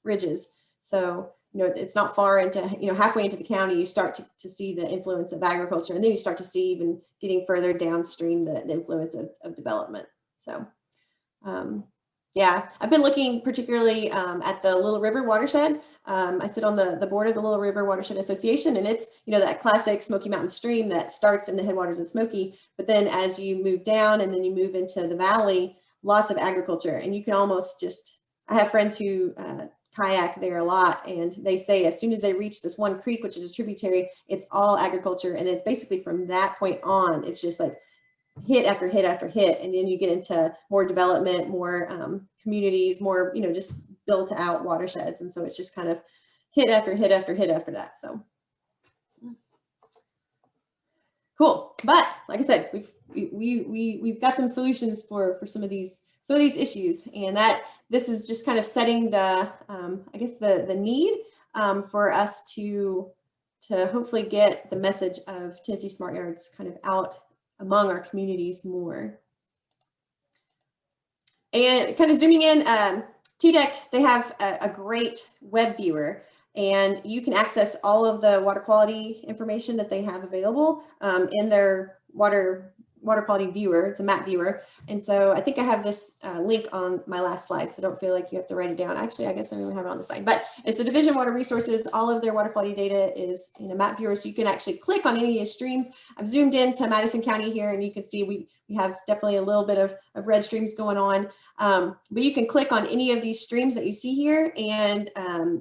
ridges. So, it's not far into, halfway into the county, you start to see the influence of agriculture, and then you start to see, even getting further downstream, the influence of development. So, Yeah, I've been looking particularly at the Little River watershed. I sit on the board of the Little River Watershed Association, and it's, you know, that classic Smoky Mountain stream that starts in the headwaters of Smoky, but then as you move down and then you move into the valley, lots of agriculture, and you can almost just, I have friends who kayak there a lot, and they say as soon as they reach this one creek, which is a tributary, it's all agriculture, and it's basically from that point on, it's just like hit after hit after hit, and then you get into more development, more communities, more, you know, just built out watersheds, and so it's just kind of hit after hit after hit after that. So cool. But like I said, we've got some solutions for some of these issues, and that this is just kind of setting the I guess the need for us to hopefully get the message of Tennessee Smart Yards kind of out among our communities more. And kind of zooming in, TDEC, they have a great web viewer, and you can access all of the water quality information that they have available in their water quality viewer. It's a map viewer. And so I think I have this link on my last slide, so don't feel like you have to write it down. Actually, I guess I don't even have it on the side, but it's the Division Water Resources. All of their water quality data is in a map viewer, so you can actually click on any of these streams. I've zoomed into Madison County here, and you can see we have definitely a little bit of red streams going on. But you can click on any of these streams that you see here, and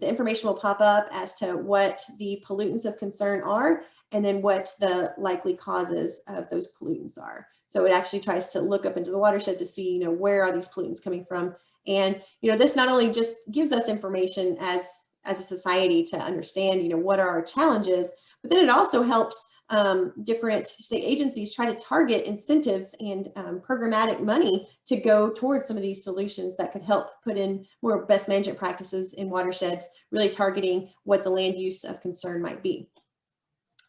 the information will pop up as to what the pollutants of concern are, and then what the likely causes of those pollutants are. So it actually tries to look up into the watershed to see, you know, where are these pollutants coming from. And, you know, this not only just gives us information as a society to understand, you know, what are our challenges, but then it also helps different state agencies try to target incentives and programmatic money to go towards some of these solutions that could help put in more best management practices in watersheds, really targeting what the land use of concern might be.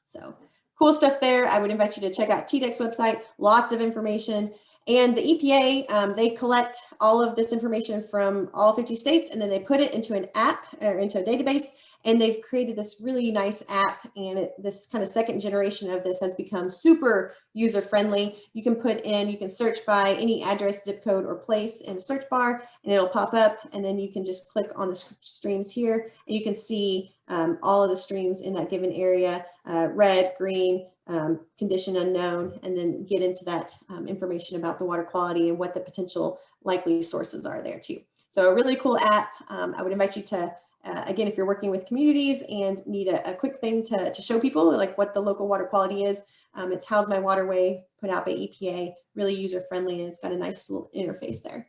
So cool stuff there. I would invite you to check out TDEC's website, lots of information. And the EPA, they collect all of this information from all 50 states, and then they put it into an app or into a database, and they've created this really nice app, and this kind of second generation of this has become super user friendly. You can you can search by any address, zip code, or place in a search bar, and it'll pop up, and then you can just click on the streams here, and you can see all of the streams in that given area, red, green, condition unknown, and then get into that information about the water quality and what the potential likely sources are there too. So a really cool app. I would invite you to, again, if you're working with communities and need a quick thing to show people like what the local water quality is, it's How's My Waterway, put out by EPA, really user friendly, and it's got a nice little interface there.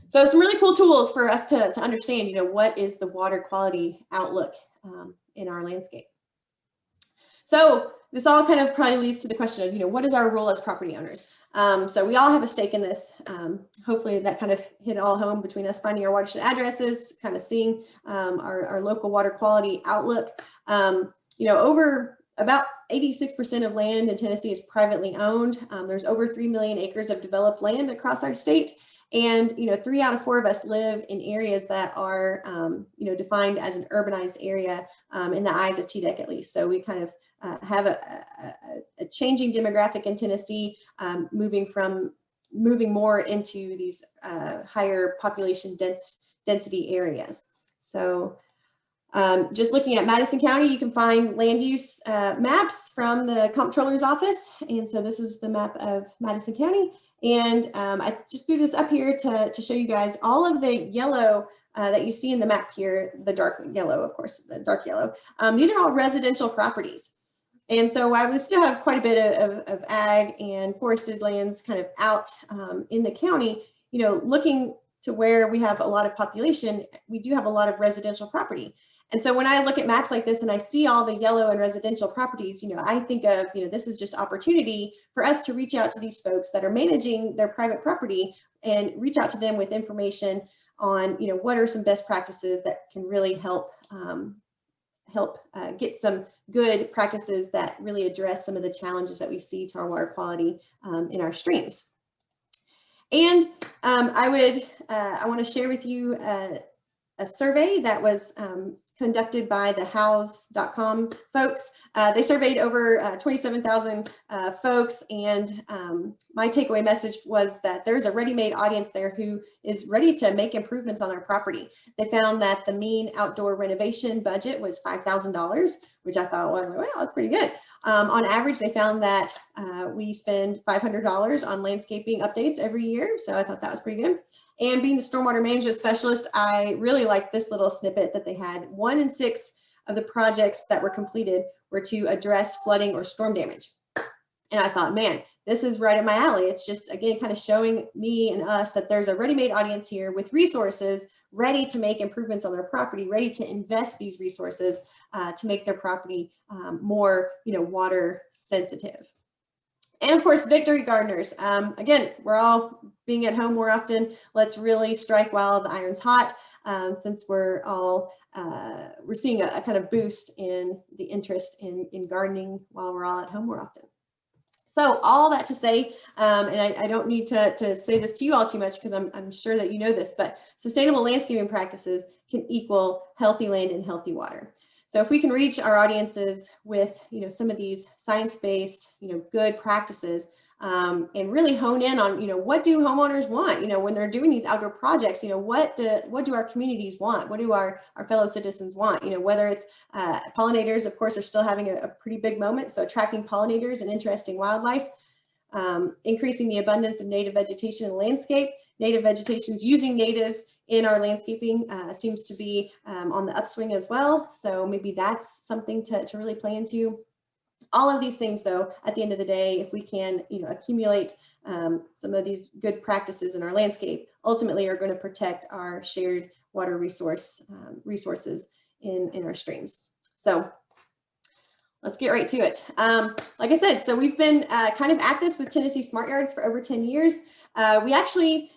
So some really cool tools for us to understand, you know, what is the water quality outlook in our landscape. So this all kind of probably leads to the question of, you know, what is our role as property owners? So we all have a stake in this. Hopefully that kind of hit all home between us finding our watershed addresses, kind of seeing our local water quality outlook. You know, over about 86% of land in Tennessee is privately owned. There's over 3 million acres of developed land across our state. And, you know, 3 out of 4 of us live in areas that are, you know, defined as an urbanized area in the eyes of TDEC at least. So we kind of have a changing demographic in Tennessee, moving more into these higher population density areas. So just looking at Madison County, you can find land use maps from the Comptroller's office. And so this is the map of Madison County. And I just threw this up here to show you guys all of the yellow that you see in the map here, the dark yellow, of course, the dark yellow. These are all residential properties. And so I would still have quite a bit of ag and forested lands kind of out in the county, you know, looking to where we have a lot of population, we do have a lot of residential property. And so when I look at maps like this and I see all the yellow and residential properties, you know, I think of, you know, this is just opportunity for us to reach out to these folks that are managing their private property and reach out to them with information on, you know, what are some best practices that can really help get some good practices that really address some of the challenges that we see to our water quality in our streams. And I want to share with you a survey that was conducted by the house.com folks. They surveyed over 27,000 folks, and my takeaway message was that there's a ready-made audience there who is ready to make improvements on their property. They found that the mean outdoor renovation budget was $5,000, which I thought, well, that's pretty good. On average, they found that we spend $500 on landscaping updates every year, so I thought that was pretty good. And being the stormwater management specialist, I really liked this little snippet that they had. 1 in 6 of the projects that were completed were to address flooding or storm damage. And I thought, man, this is right in my alley. It's just, again, kind of showing me and us that there's a ready-made audience here with resources ready to make improvements on their property, ready to invest these resources to make their property more, water sensitive. And of course, victory gardeners. Again, we're all being at home more often. Let's really strike while the iron's hot, since we're all, we're seeing a kind of boost in the interest in gardening while we're all at home more often. So all that to say, and I don't need to say this to you all too much because I'm sure that you know this, but sustainable landscaping practices can equal healthy land and healthy water. So if we can reach our audiences with, some of these science-based, good practices, and really hone in on, what do homeowners want, when they're doing these outdoor projects, what do our communities want? What do our fellow citizens want? Whether it's pollinators, of course, are still having a pretty big moment. So attracting pollinators and interesting wildlife, increasing the abundance of native vegetation in the landscape. Native vegetations, using natives in our landscaping seems to be on the upswing as well. So maybe that's something to really play into. All of these things, though, at the end of the day, if we can, accumulate some of these good practices in our landscape, ultimately are going to protect our shared water resources in our streams. So let's get right to it. Like I said, so we've been kind of at this with Tennessee Smart Yards for over 10 years. We actually,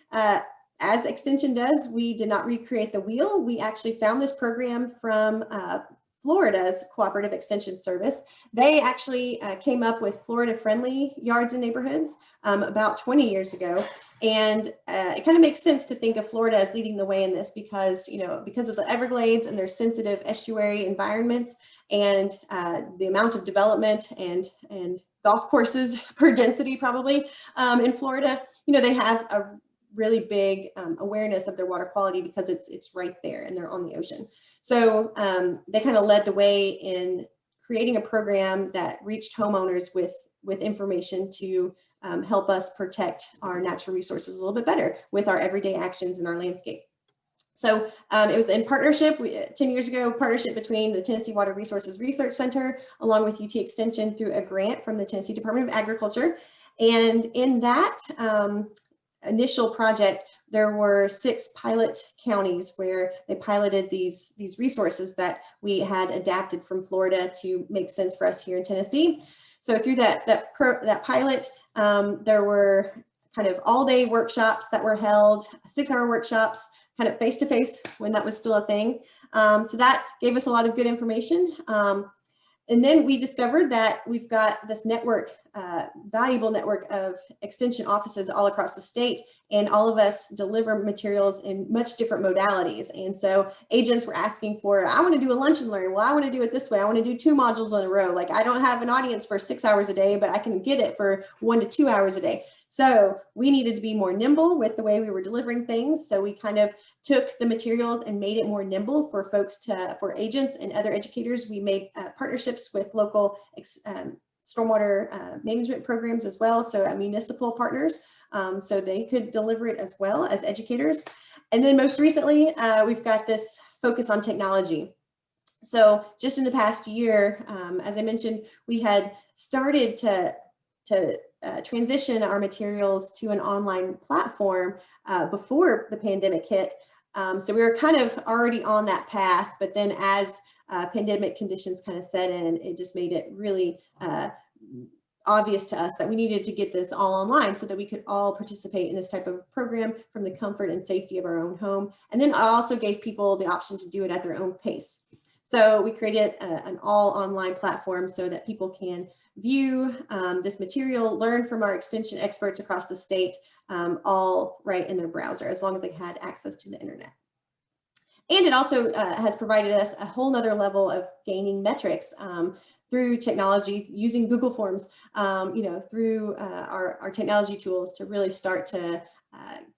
as Extension does, we did not recreate the wheel. We actually found this program from Florida's Cooperative Extension Service. They actually came up with Florida-friendly yards and neighborhoods about 20 years ago. And it kind of makes sense to think of Florida as leading the way in this because, because of the Everglades and their sensitive estuary environments and the amount of development and golf courses per density probably in Florida, they have a really big awareness of their water quality because it's right there and they're on the ocean. So they kind of led the way in creating a program that reached homeowners with information to help us protect our natural resources a little bit better with our everyday actions in our landscape. So it was in partnership, 10 years ago, partnership between the Tennessee Water Resources Research Center, along with UT Extension through a grant from the Tennessee Department of Agriculture. And in that initial project, there were 6 pilot counties where they piloted these resources that we had adapted from Florida to make sense for us here in Tennessee. So through that pilot, there were kind of all-day workshops that were held, 6-hour workshops, kind of face-to-face when that was still a thing. So that gave us a lot of good information. And then we discovered that we've got this network, valuable network of extension offices all across the state, and all of us deliver materials in much different modalities. And so agents were asking for, I want to do a lunch and learn. Well, I want to do it this way. I want to do 2 modules in a row. Like I don't have an audience for 6 hours a day, but I can get it for 1 to 2 hours a day. So we needed to be more nimble with the way we were delivering things. So we kind of took the materials and made it more nimble for folks for agents and other educators. We made partnerships with local stormwater management programs as well. So municipal partners, so they could deliver it as well as educators. And then most recently, we've got this focus on technology. So just in the past year, as I mentioned, we had started to transition our materials to an online platform before the pandemic hit. So we were kind of already on that path, but then as pandemic conditions kind of set in, it just made it really obvious to us that we needed to get this all online so that we could all participate in this type of program from the comfort and safety of our own home. And then I also gave people the option to do it at their own pace. So we created an all online platform so that people can view this material, learn from our extension experts across the state, all right in their browser, as long as they had access to the internet. And it also has provided us a whole nother level of gaining metrics through technology, using Google Forms, through our technology tools to really start to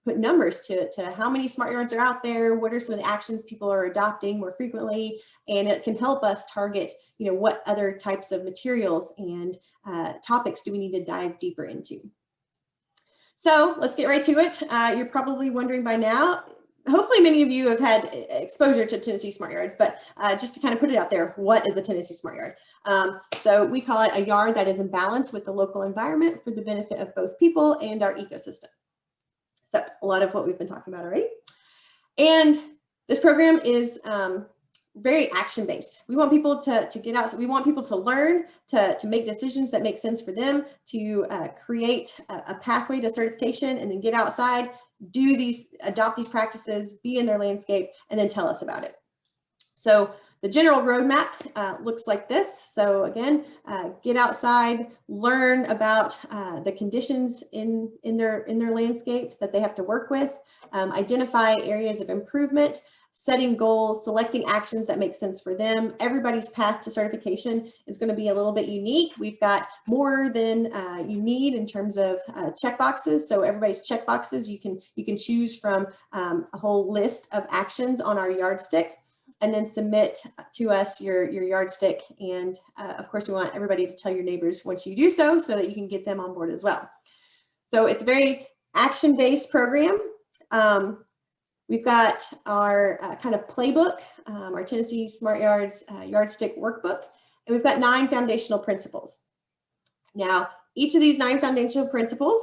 put numbers to how many smart yards are out there, what are some of the actions people are adopting more frequently, and it can help us target, what other types of materials and topics do we need to dive deeper into. So let's get right to it. You're probably wondering by now, hopefully many of you have had exposure to Tennessee Smart Yards, but just to kind of put it out there, what is a Tennessee Smart Yard? So we call it a yard that is in balance with the local environment for the benefit of both people and our ecosystem. So a lot of what we've been talking about already. And this program is very action-based. We want people to get out. So we want people to learn, to make decisions that make sense for them, to create a pathway to certification, and then get outside, adopt these practices, be in their landscape, and then tell us about it. So the general roadmap looks like this. So again, get outside, learn about the conditions in their landscape that they have to work with, identify areas of improvement, setting goals, selecting actions that make sense for them. Everybody's path to certification is going to be a little bit unique. We've got more than you need in terms of checkboxes. So everybody's checkboxes, you can choose from a whole list of actions on our yardstick, and then submit to us your yardstick. And of course, we want everybody to tell your neighbors once you do so that you can get them on board as well. So it's a very action-based program. We've got our kind of playbook, our Tennessee Smart Yards yardstick workbook, and we've got 9 foundational principles. Now, each of these 9 foundational principles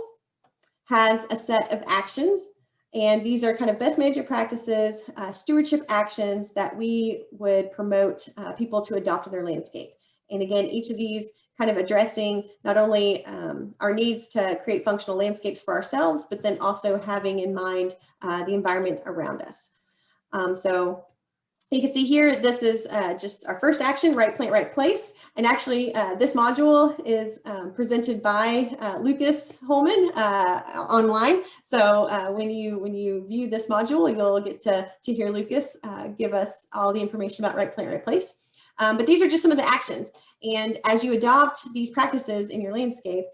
has a set of actions, and these are kind of best management practices, stewardship actions that we would promote people to adopt in their landscape. And again, each of these kind of addressing not only our needs to create functional landscapes for ourselves, but then also having in mind the environment around us. So you can see here, this is just our first action, right plant, right place. And actually, this module is presented by Lucas Holman online. So when you view this module, you'll get to hear Lucas give us all the information about right plant, right place. But these are just some of the actions. And as you adopt these practices in your landscape,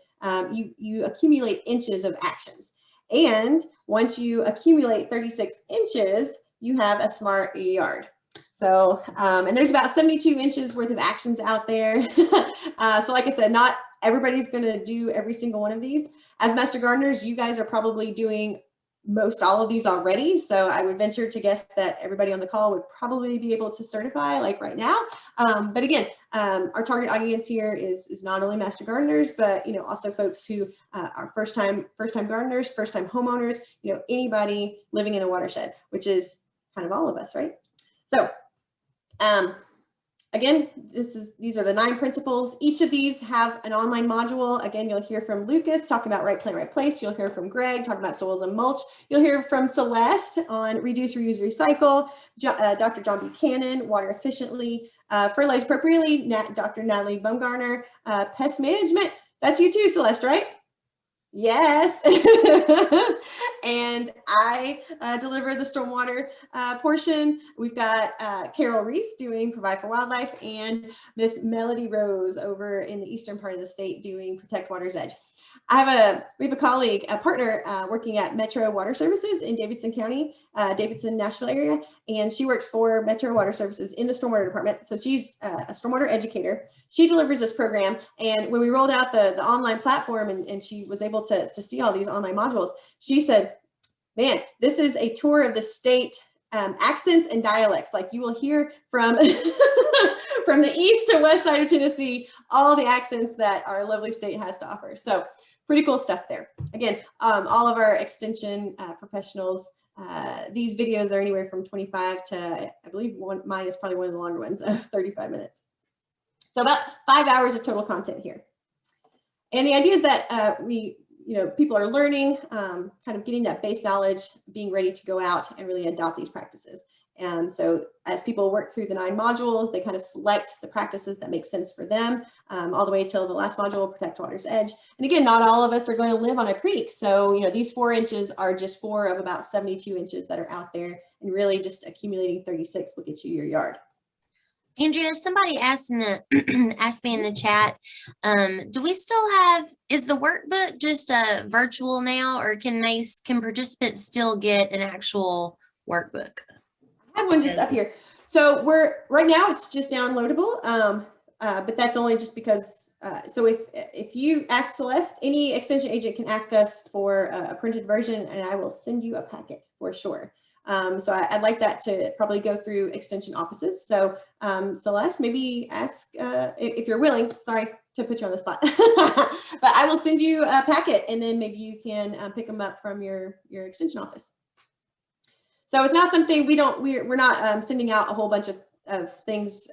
you accumulate inches of actions. And once you accumulate 36 inches, you have a smart yard. So, and there's about 72 inches worth of actions out there. So like I said, not everybody's going to do every single one of these. As master gardeners, you guys are probably doing most all of these already. So I would venture to guess that everybody on the call would probably be able to certify like right now. But again, our target audience here is not only master gardeners, but also folks who are first time gardeners, first time homeowners, anybody living in a watershed, which is kind of all of us, right? So again, these are the 9 principles. Each of these have an online module. Again, you'll hear from Lucas talking about right plant, right place. You'll hear from Greg talking about soils and mulch. You'll hear from Celeste on reduce, reuse, recycle. Dr. John Buchanan, water efficiently. Fertilize appropriately. Dr. Natalie Baumgartner, pest management. That's you too, Celeste, right? Yes. And I deliver the stormwater portion. We've got Carol Reese doing Provide for Wildlife, and Miss Melody Rose over in the eastern part of the state doing Protect Water's Edge. We have a colleague, a partner working at Metro Water Services in Davidson County, Davidson, Nashville area, and she works for Metro Water Services in the stormwater department. So she's a stormwater educator. She delivers this program, and when we rolled out the online platform and she was able to see all these online modules, she said, man, this is a tour of the state accents and dialects. Like you will hear from from the east to west side of Tennessee, all the accents that our lovely state has to offer. So pretty cool stuff there. Again, all of our extension professionals, these videos are anywhere from 25 to, I believe mine is probably one of the longer ones of 35 minutes. So about 5 hours of total content here. And the idea is that people are learning, kind of getting that base knowledge, being ready to go out and really adopt these practices. So as people work through the 9 modules, they kind of select the practices that make sense for them, all the way till the last module, protect water's edge. And again, not all of us are going to live on a creek. So, these 4 inches are just 4 of about 72 inches that are out there, and really just accumulating 36 will get you your yard. Andrea, somebody asked asked me in the chat, do we still have, is the workbook just virtual now, or can participants still get an actual workbook? I have one just up here. So right now it's just downloadable, but that's only just because, so if you ask Celeste, any extension agent can ask us for a printed version, and I will send you a packet for sure. So I'd like that to probably go through extension offices. So Celeste, maybe ask if you're willing, sorry to put you on the spot, but I will send you a packet, and then maybe you can pick them up from your extension office. So it's not something we're not sending out a whole bunch of things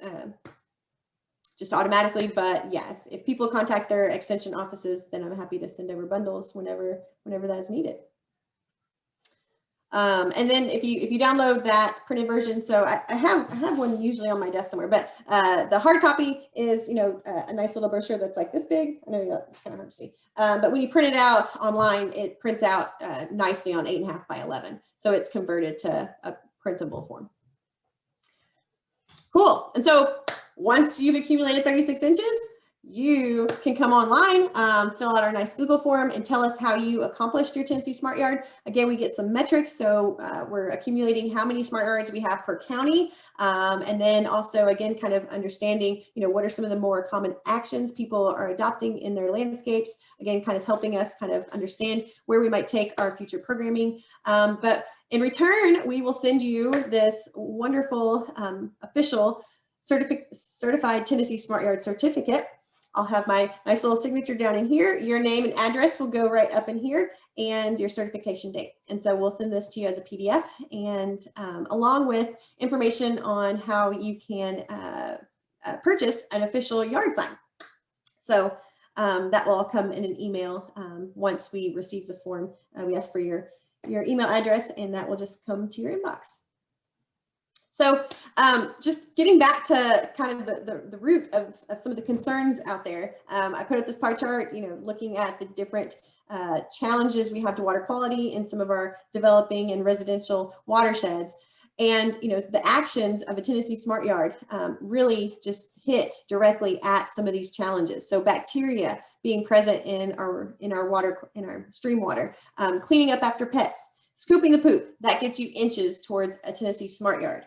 just automatically, but yeah, if people contact their extension offices, then I'm happy to send over bundles whenever that's needed. And then if you download that printed version, so I have one usually on my desk somewhere, but the hard copy is, a nice little brochure that's like this big. I know it's kind of hard to see, but when you print it out online, it prints out nicely on 8.5 by 11. So it's converted to a printable form. Cool. And so once you've accumulated 36 inches, you can come online, fill out our nice Google form, and tell us how you accomplished your Tennessee Smart Yard. Again, we get some metrics. So we're accumulating how many smart yards we have per county. And then also, again, kind of understanding, what are some of the more common actions people are adopting in their landscapes. Again, kind of helping us kind of understand where we might take our future programming. But in return, we will send you this wonderful official certified Tennessee Smart Yard certificate. I'll have my nice little signature down in here. Your name and address will go right up in here, and your certification date. And so we'll send this to you as a PDF, and along with information on how you can purchase an official yard sign. So that will all come in an email once we receive the form. We ask for your email address, and that will just come to your inbox. So just getting back to kind of the root of some of the concerns out there, I put up this pie chart, looking at the different challenges we have to water quality in some of our developing and residential watersheds. And, the actions of a Tennessee Smart Yard really just hit directly at some of these challenges. So bacteria being present in our water, in our stream water, cleaning up after pets, scooping the poop, that gets you inches towards a Tennessee Smart Yard.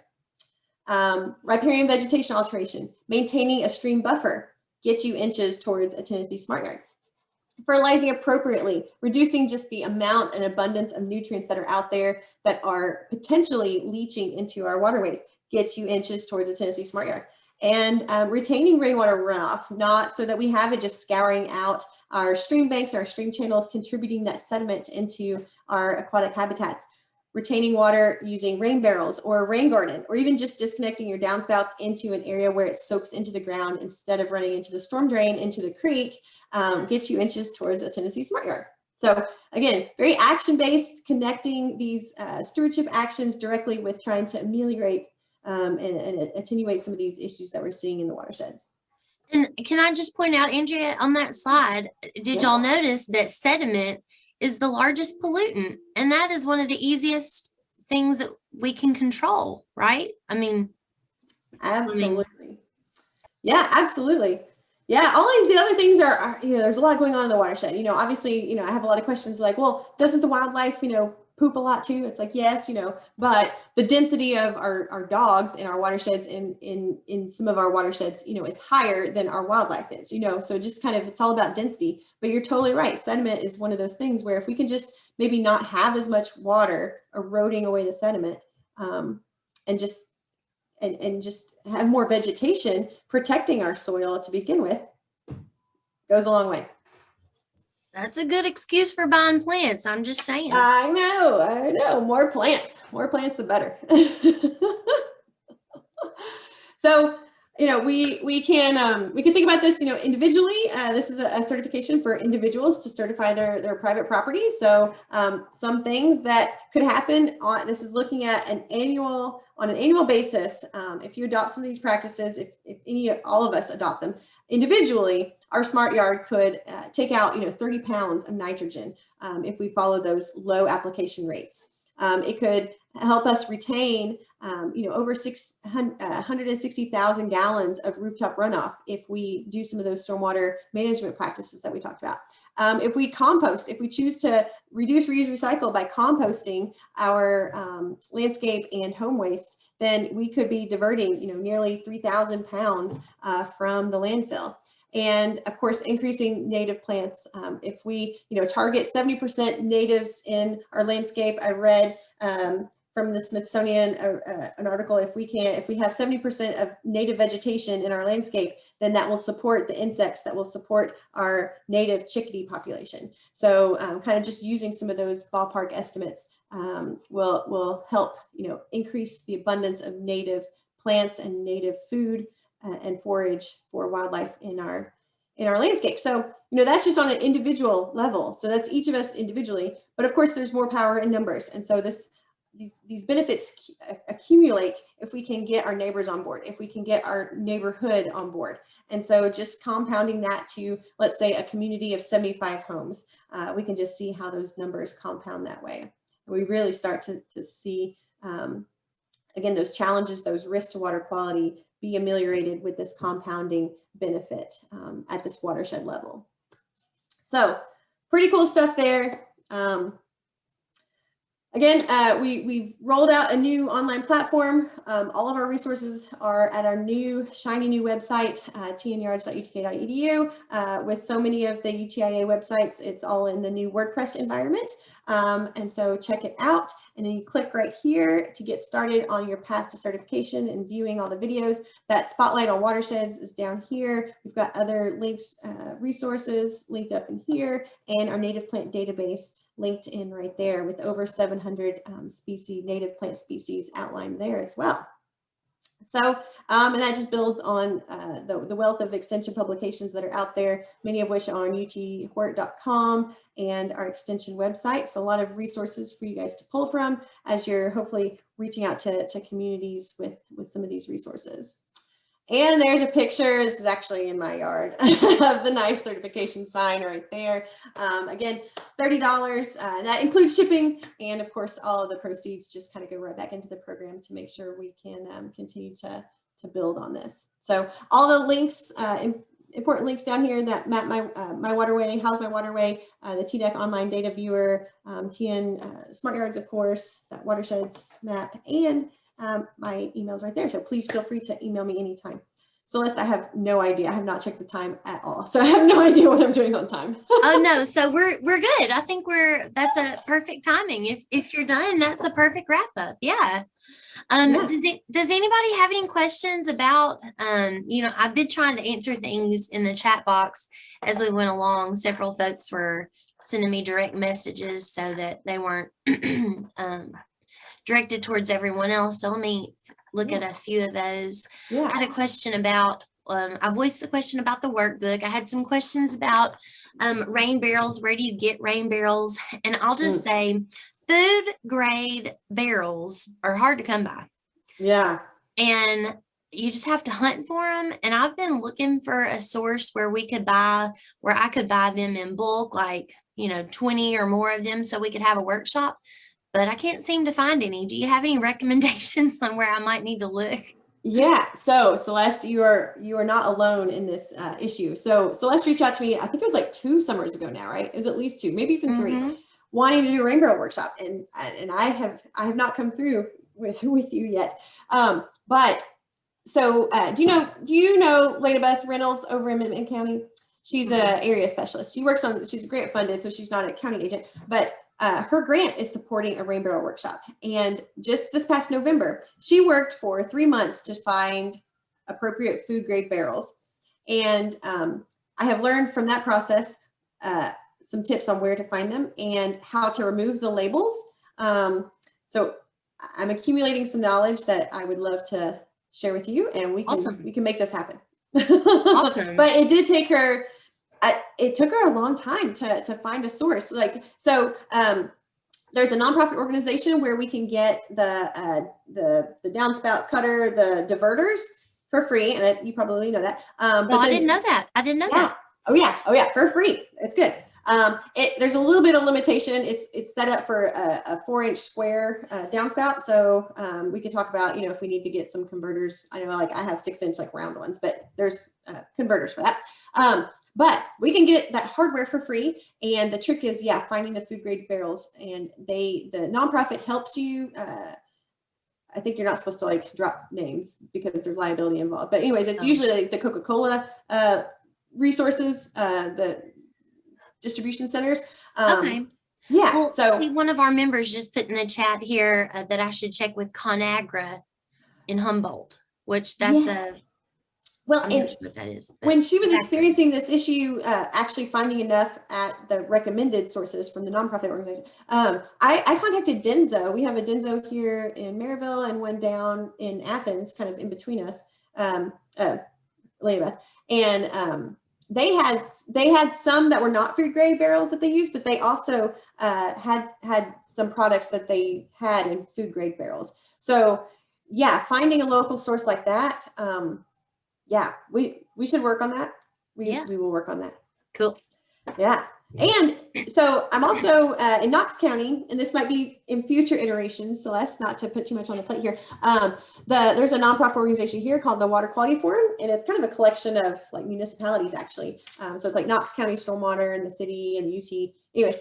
Riparian vegetation alteration, maintaining a stream buffer, gets you inches towards a Tennessee Smart Yard. Fertilizing appropriately, reducing just the amount and abundance of nutrients that are out there that are potentially leaching into our waterways, gets you inches towards a Tennessee Smart Yard. And retaining rainwater runoff, not so that we have it just scouring out our stream banks, our stream channels, contributing that sediment into our aquatic habitats. Retaining water using rain barrels or a rain garden, or even just disconnecting your downspouts into an area where it soaks into the ground instead of running into the storm drain into the creek, gets you inches towards a Tennessee Smart Yard. So again, very action-based, connecting these stewardship actions directly with trying to ameliorate and attenuate some of these issues that we're seeing in the watersheds. And can I just point out, Andrea, on that slide, did y'all notice that sediment is the largest pollutant, and that is one of the easiest things that we can control, right? I mean, absolutely. Yeah, absolutely. Yeah, all these other things are there's a lot going on in the watershed. Obviously, I have a lot of questions like, well, doesn't the wildlife, poop a lot too? It's like, yes, but the density of our dogs in our watersheds in some of our watersheds, is higher than our wildlife is, so just kind of, it's all about density. But you're totally right. Sediment is one of those things where if we can just maybe not have as much water eroding away the sediment, and just have more vegetation protecting our soil to begin with, goes a long way. That's a good excuse for buying plants. I'm just saying. I know. More plants, the better. So we can think about this, individually. This is a certification for individuals to certify their private property. So some things that could happen this is looking at on an annual basis. If you adopt some of these practices, if all of us adopt them individually, our smart yard could take out 30 pounds of nitrogen if we follow those low application rates. It could help us retain over 160,000 gallons of rooftop runoff if we do some of those stormwater management practices that we talked about. If we compost, if we choose to reduce, reuse, recycle by composting our landscape and home waste, then we could be diverting nearly 3,000 pounds from the landfill. And of course, increasing native plants. If we target 70% natives in our landscape, I read from the Smithsonian an article, if we have 70% of native vegetation in our landscape, then that will support the insects that will support our native chickadee population. So kind of just using some of those ballpark estimates will help increase the abundance of native plants and native food and forage for wildlife in our landscape. So that's just on an individual level. So that's each of us individually, but of course there's more power in numbers. And so these benefits accumulate if we can get our neighbors on board, if we can get our neighborhood on board. And so just compounding that to, let's say, a community of 75 homes, we can just see how those numbers compound that way. And we really start to see, again, those challenges, those risks to water quality be ameliorated with this compounding benefit at this watershed level. So pretty cool stuff there. Again, we've rolled out a new online platform. All of our resources are at our new shiny new website, tnyards.utk.edu. With so many of the UTIA websites, it's all in the new WordPress environment. And so check it out. And then you click right here to get started on your path to certification and viewing all the videos. That spotlight on watersheds is down here. We've got other links, resources linked up in here, and our native plant database linked in right there with over 700 native plant species outlined there as well. So, and that just builds on the wealth of extension publications that are out there, many of which are on uthort.com and our extension website. So a lot of resources for you guys to pull from as you're hopefully reaching out to communities with some of these resources. And there's a picture, this is actually in my yard, of the nice certification sign right there. Again, $30, that includes shipping. And of course, all of the proceeds just kind of go right back into the program to make sure we can continue to build on this. So all the links, important links down here that map my waterway, How's My Waterway, the TDEC online data viewer, TN Smart Yards, of course, that watersheds map, and my email's right there. So please feel free to email me anytime. Celeste, I have no idea. I have not checked the time at all. So I have no idea what I'm doing on time. Oh no, so we're good. I think that's a perfect timing. If you're done, that's a perfect wrap up. Yeah. Yeah. Does anybody have any questions about, I've been trying to answer things in the chat box as we went along. Several folks were sending me direct messages so that they weren't directed towards everyone else. So let me look at a few of those. Yeah. I had a question about, I voiced a question about the workbook. I had some questions about rain barrels. Where do you get rain barrels? And I'll just say food grade barrels are hard to come by. Yeah. And you just have to hunt for them. And I've been looking for a source where I could buy them in bulk, like, 20 or more of them so we could have a workshop. But I can't seem to find any. Do you have any recommendations on where I might need to look? Yeah. So Celeste, you are not alone in this issue. So Celeste reached out to me, I think it was like 2 summers ago now, right? It was at least 2, maybe even 3, wanting to do a rain barrel workshop. And I have not come through with you yet. But so do you know Lena Beth Reynolds over in Midland County? She's an area specialist. She's grant funded, so she's not a county agent, but her grant is supporting a rain barrel workshop. And just this past November, she worked for 3 months to find appropriate food grade barrels. And I have learned from that process some tips on where to find them and how to remove the labels. So I'm accumulating some knowledge that I would love to share with you, and we can make this happen. Awesome. But it did take her. It took her a long time to find a source. Like, so there's a nonprofit organization where we can get the downspout cutter, the diverters for free, and you probably know that. But I didn't know that. I didn't know that. Oh yeah, for free. It's good. There's a little bit of limitation. It's set up for a 4-inch square downspout. So we could talk about, if we need to get some converters. I know, like, I have 6-inch like round ones, but there's converters for that. But we can get that hardware for free. And the trick is, finding the food grade barrels. And the nonprofit helps you. I think you're not supposed to like drop names because there's liability involved. But anyways, it's usually like the Coca-Cola resources, the distribution centers. Okay. Yeah. Well, so see, one of our members just put in the chat here that I should check with ConAgra in Humboldt, which that's well, I'm not sure what that is. When she was experiencing this issue, actually finding enough at the recommended sources from the nonprofit organization, I contacted Denso. We have a Denso here in Maryville and one down in Athens, kind of in between us, Elizabeth. And they had some that were not food grade barrels that they used, but they also had some products that they had in food grade barrels. So yeah, finding a local source like that. Yeah, we should work on that. We will work on that. Cool. Yeah. And so I'm also in Knox County, and this might be in future iterations, Celeste, not to put too much on the plate here. There's a nonprofit organization here called the Water Quality Forum, and it's kind of a collection of like municipalities actually. So it's like Knox County Stormwater and the city and the UT. Anyways,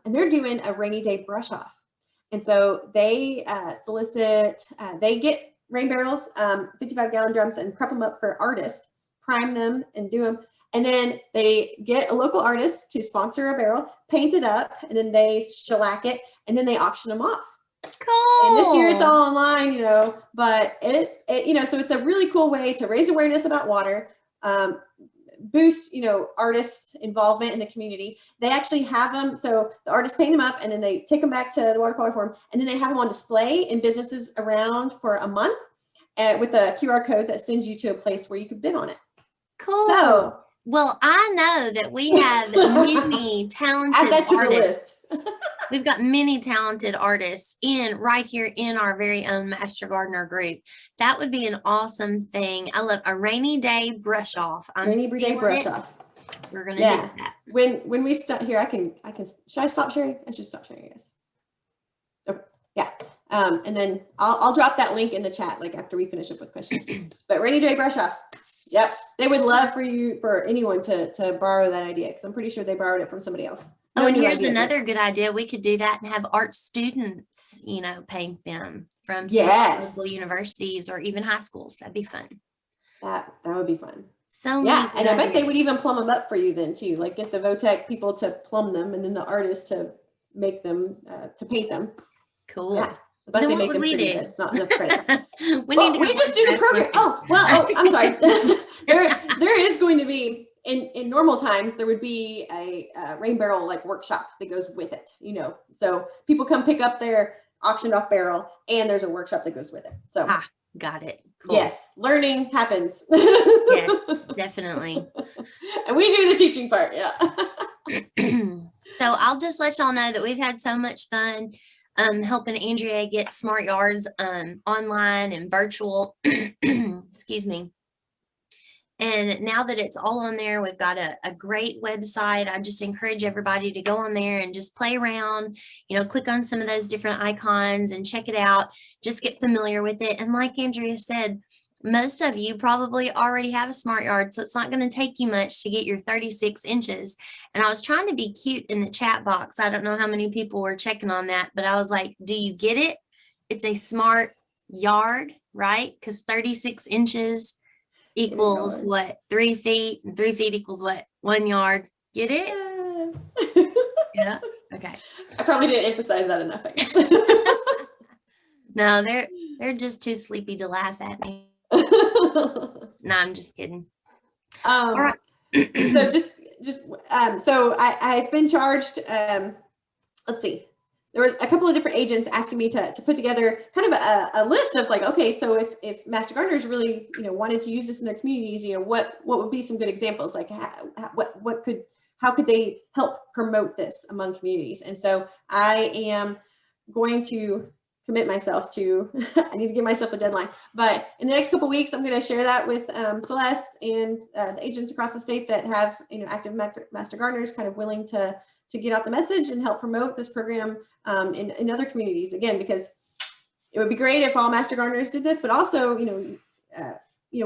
and they're doing a rainy day brush off. And so they they get rain barrels, 55-gallon drums, and prep them up for artists, prime them and do them. And then they get a local artist to sponsor a barrel, paint it up, and then they shellac it, and then they auction them off. Cool. And this year it's all online, but so it's a really cool way to raise awareness about water, boost, artists' involvement in the community. They actually have them, so the artists paint them up, and then they take them back to the Water Quality Forum, and then they have them on display in businesses around for a month with a QR code that sends you to a place where you can bid on it. Cool. So, well, I know that we have many talented add that to artists. the list. We've got many talented artists right here in our very own Master Gardener group. That would be an awesome thing. I love a rainy day brush off. Rainy day brush off. We're gonna do that. When we start here, I can. Should I stop sharing? I should stop sharing, I guess. Okay. Yeah. And then I'll drop that link in the chat like after we finish up with questions too. But rainy day brush off. Yep. They would love for anyone to borrow that idea, because I'm pretty sure they borrowed it from somebody else. Oh, and here's another good idea. We could do that and have art students, paint them from some local universities or even high schools. That'd be fun. That would be fun. So yeah, and I bet they would even plumb them up for you then too. Like get the VOTEC people to plumb them, and then the artists to make them to paint them. Cool. Yeah. Unless they make them pretty, it's not enough credit. we just do the program. I'm sorry. there is going to be in normal times there would be a rain barrel like workshop that goes with it. So people come pick up their auctioned off barrel, and there's a workshop that goes with it. So got it. Cool. Yes, learning happens. Yes, definitely. And we do the teaching part. Yeah. So I'll just let y'all know that we've had so much fun helping Andrea get Smart Yards online and virtual. Excuse me. And now that it's all on there, we've got a great website. I just encourage everybody to go on there and just play around, click on some of those different icons and check it out. Just get familiar with it. And like Andrea said, most of you probably already have a Smart Yard, so it's not going to take you much to get your 36 inches. And I was trying to be cute in the chat box. I don't know how many people were checking on that, but I was like, do you get it? It's a Smart Yard, right? Because 36 inches equals what? 3 feet, and 3 feet equals what? 1 yard. Get it? Yeah. Okay. I probably didn't emphasize that enough, I guess. No, they're just too sleepy to laugh at me. No, I'm just kidding. All right. So so I've been charged. Let's see. there was a couple of different agents asking me to put together kind of a list of like, okay, so if Master Gardeners really, wanted to use this in their communities, what would be some good examples? Like how could they help promote this among communities? And so I am going to commit myself to, I need to give myself a deadline, but in the next couple of weeks, I'm going to share that with Celeste and the agents across the state that have, active Master Gardeners kind of willing to get out the message and help promote this program in other communities. Again, because it would be great if all Master Gardeners did this, but also, we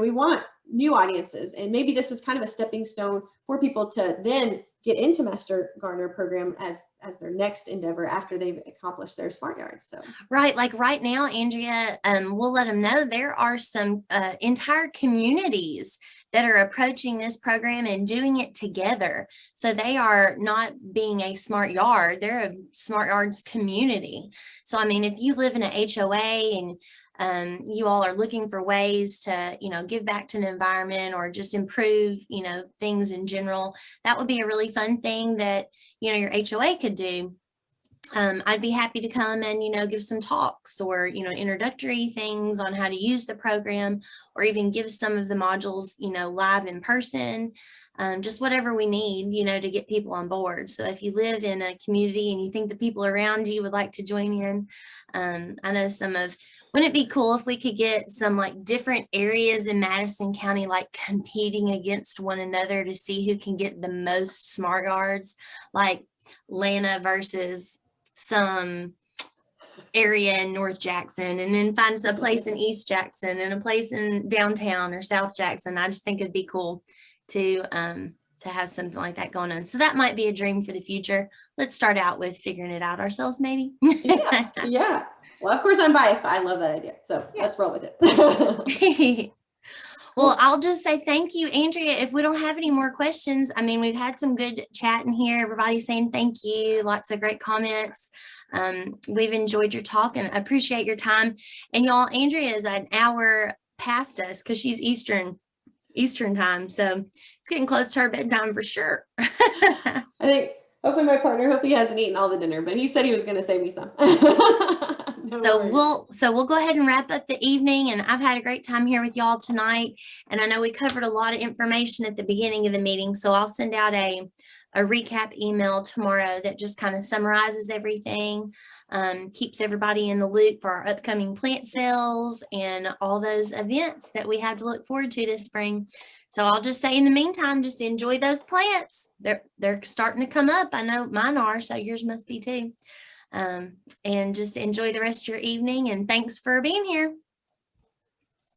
want new audiences, and maybe this is kind of a stepping stone for people to then get into Master Gardener program as their next endeavor after they've accomplished their smart yard. So right, like right now, Andrea, we'll let them know there are some entire communities that are approaching this program and doing it together. So they are not being a smart yard, they're a smart yards community. So I mean, if you live in an HOA and you all are looking for ways to, give back to the environment or just improve, things in general, that would be a really fun thing that, your HOA could do. I'd be happy to come and, give some talks or, introductory things on how to use the program, or even give some of the modules, live in person, just whatever we need, to get people on board. So if you live in a community and you think the people around you would like to join in, I know wouldn't it be cool if we could get some like different areas in Madison County, like competing against one another to see who can get the most smart yards, like Lana versus some area in North Jackson, and then find a place in East Jackson and a place in downtown or South Jackson. I just think it'd be cool to have something like that going on. So that might be a dream for the future. Let's start out with figuring it out ourselves, maybe. Yeah. Well, of course I'm biased, but I love that idea. So let's roll with it. Well, I'll just say thank you, Andrea. If we don't have any more questions, I mean, we've had some good chat in here. Everybody's saying thank you. Lots of great comments. We've enjoyed your talk and appreciate your time. And y'all, Andrea is an hour past us because she's Eastern time. So it's getting close to her bedtime for sure. I think hopefully my partner, hopefully he hasn't eaten all the dinner, but he said he was going to save me some. So we'll go ahead and wrap up the evening, and I've had a great time here with y'all tonight. And I know we covered a lot of information at the beginning of the meeting, so I'll send out a recap email tomorrow that just kind of summarizes everything, keeps everybody in the loop for our upcoming plant sales and all those events that we have to look forward to this spring. So I'll just say in the meantime, just enjoy those plants. They're starting to come up. I know mine are, so yours must be too. And just enjoy the rest of your evening, and thanks for being here.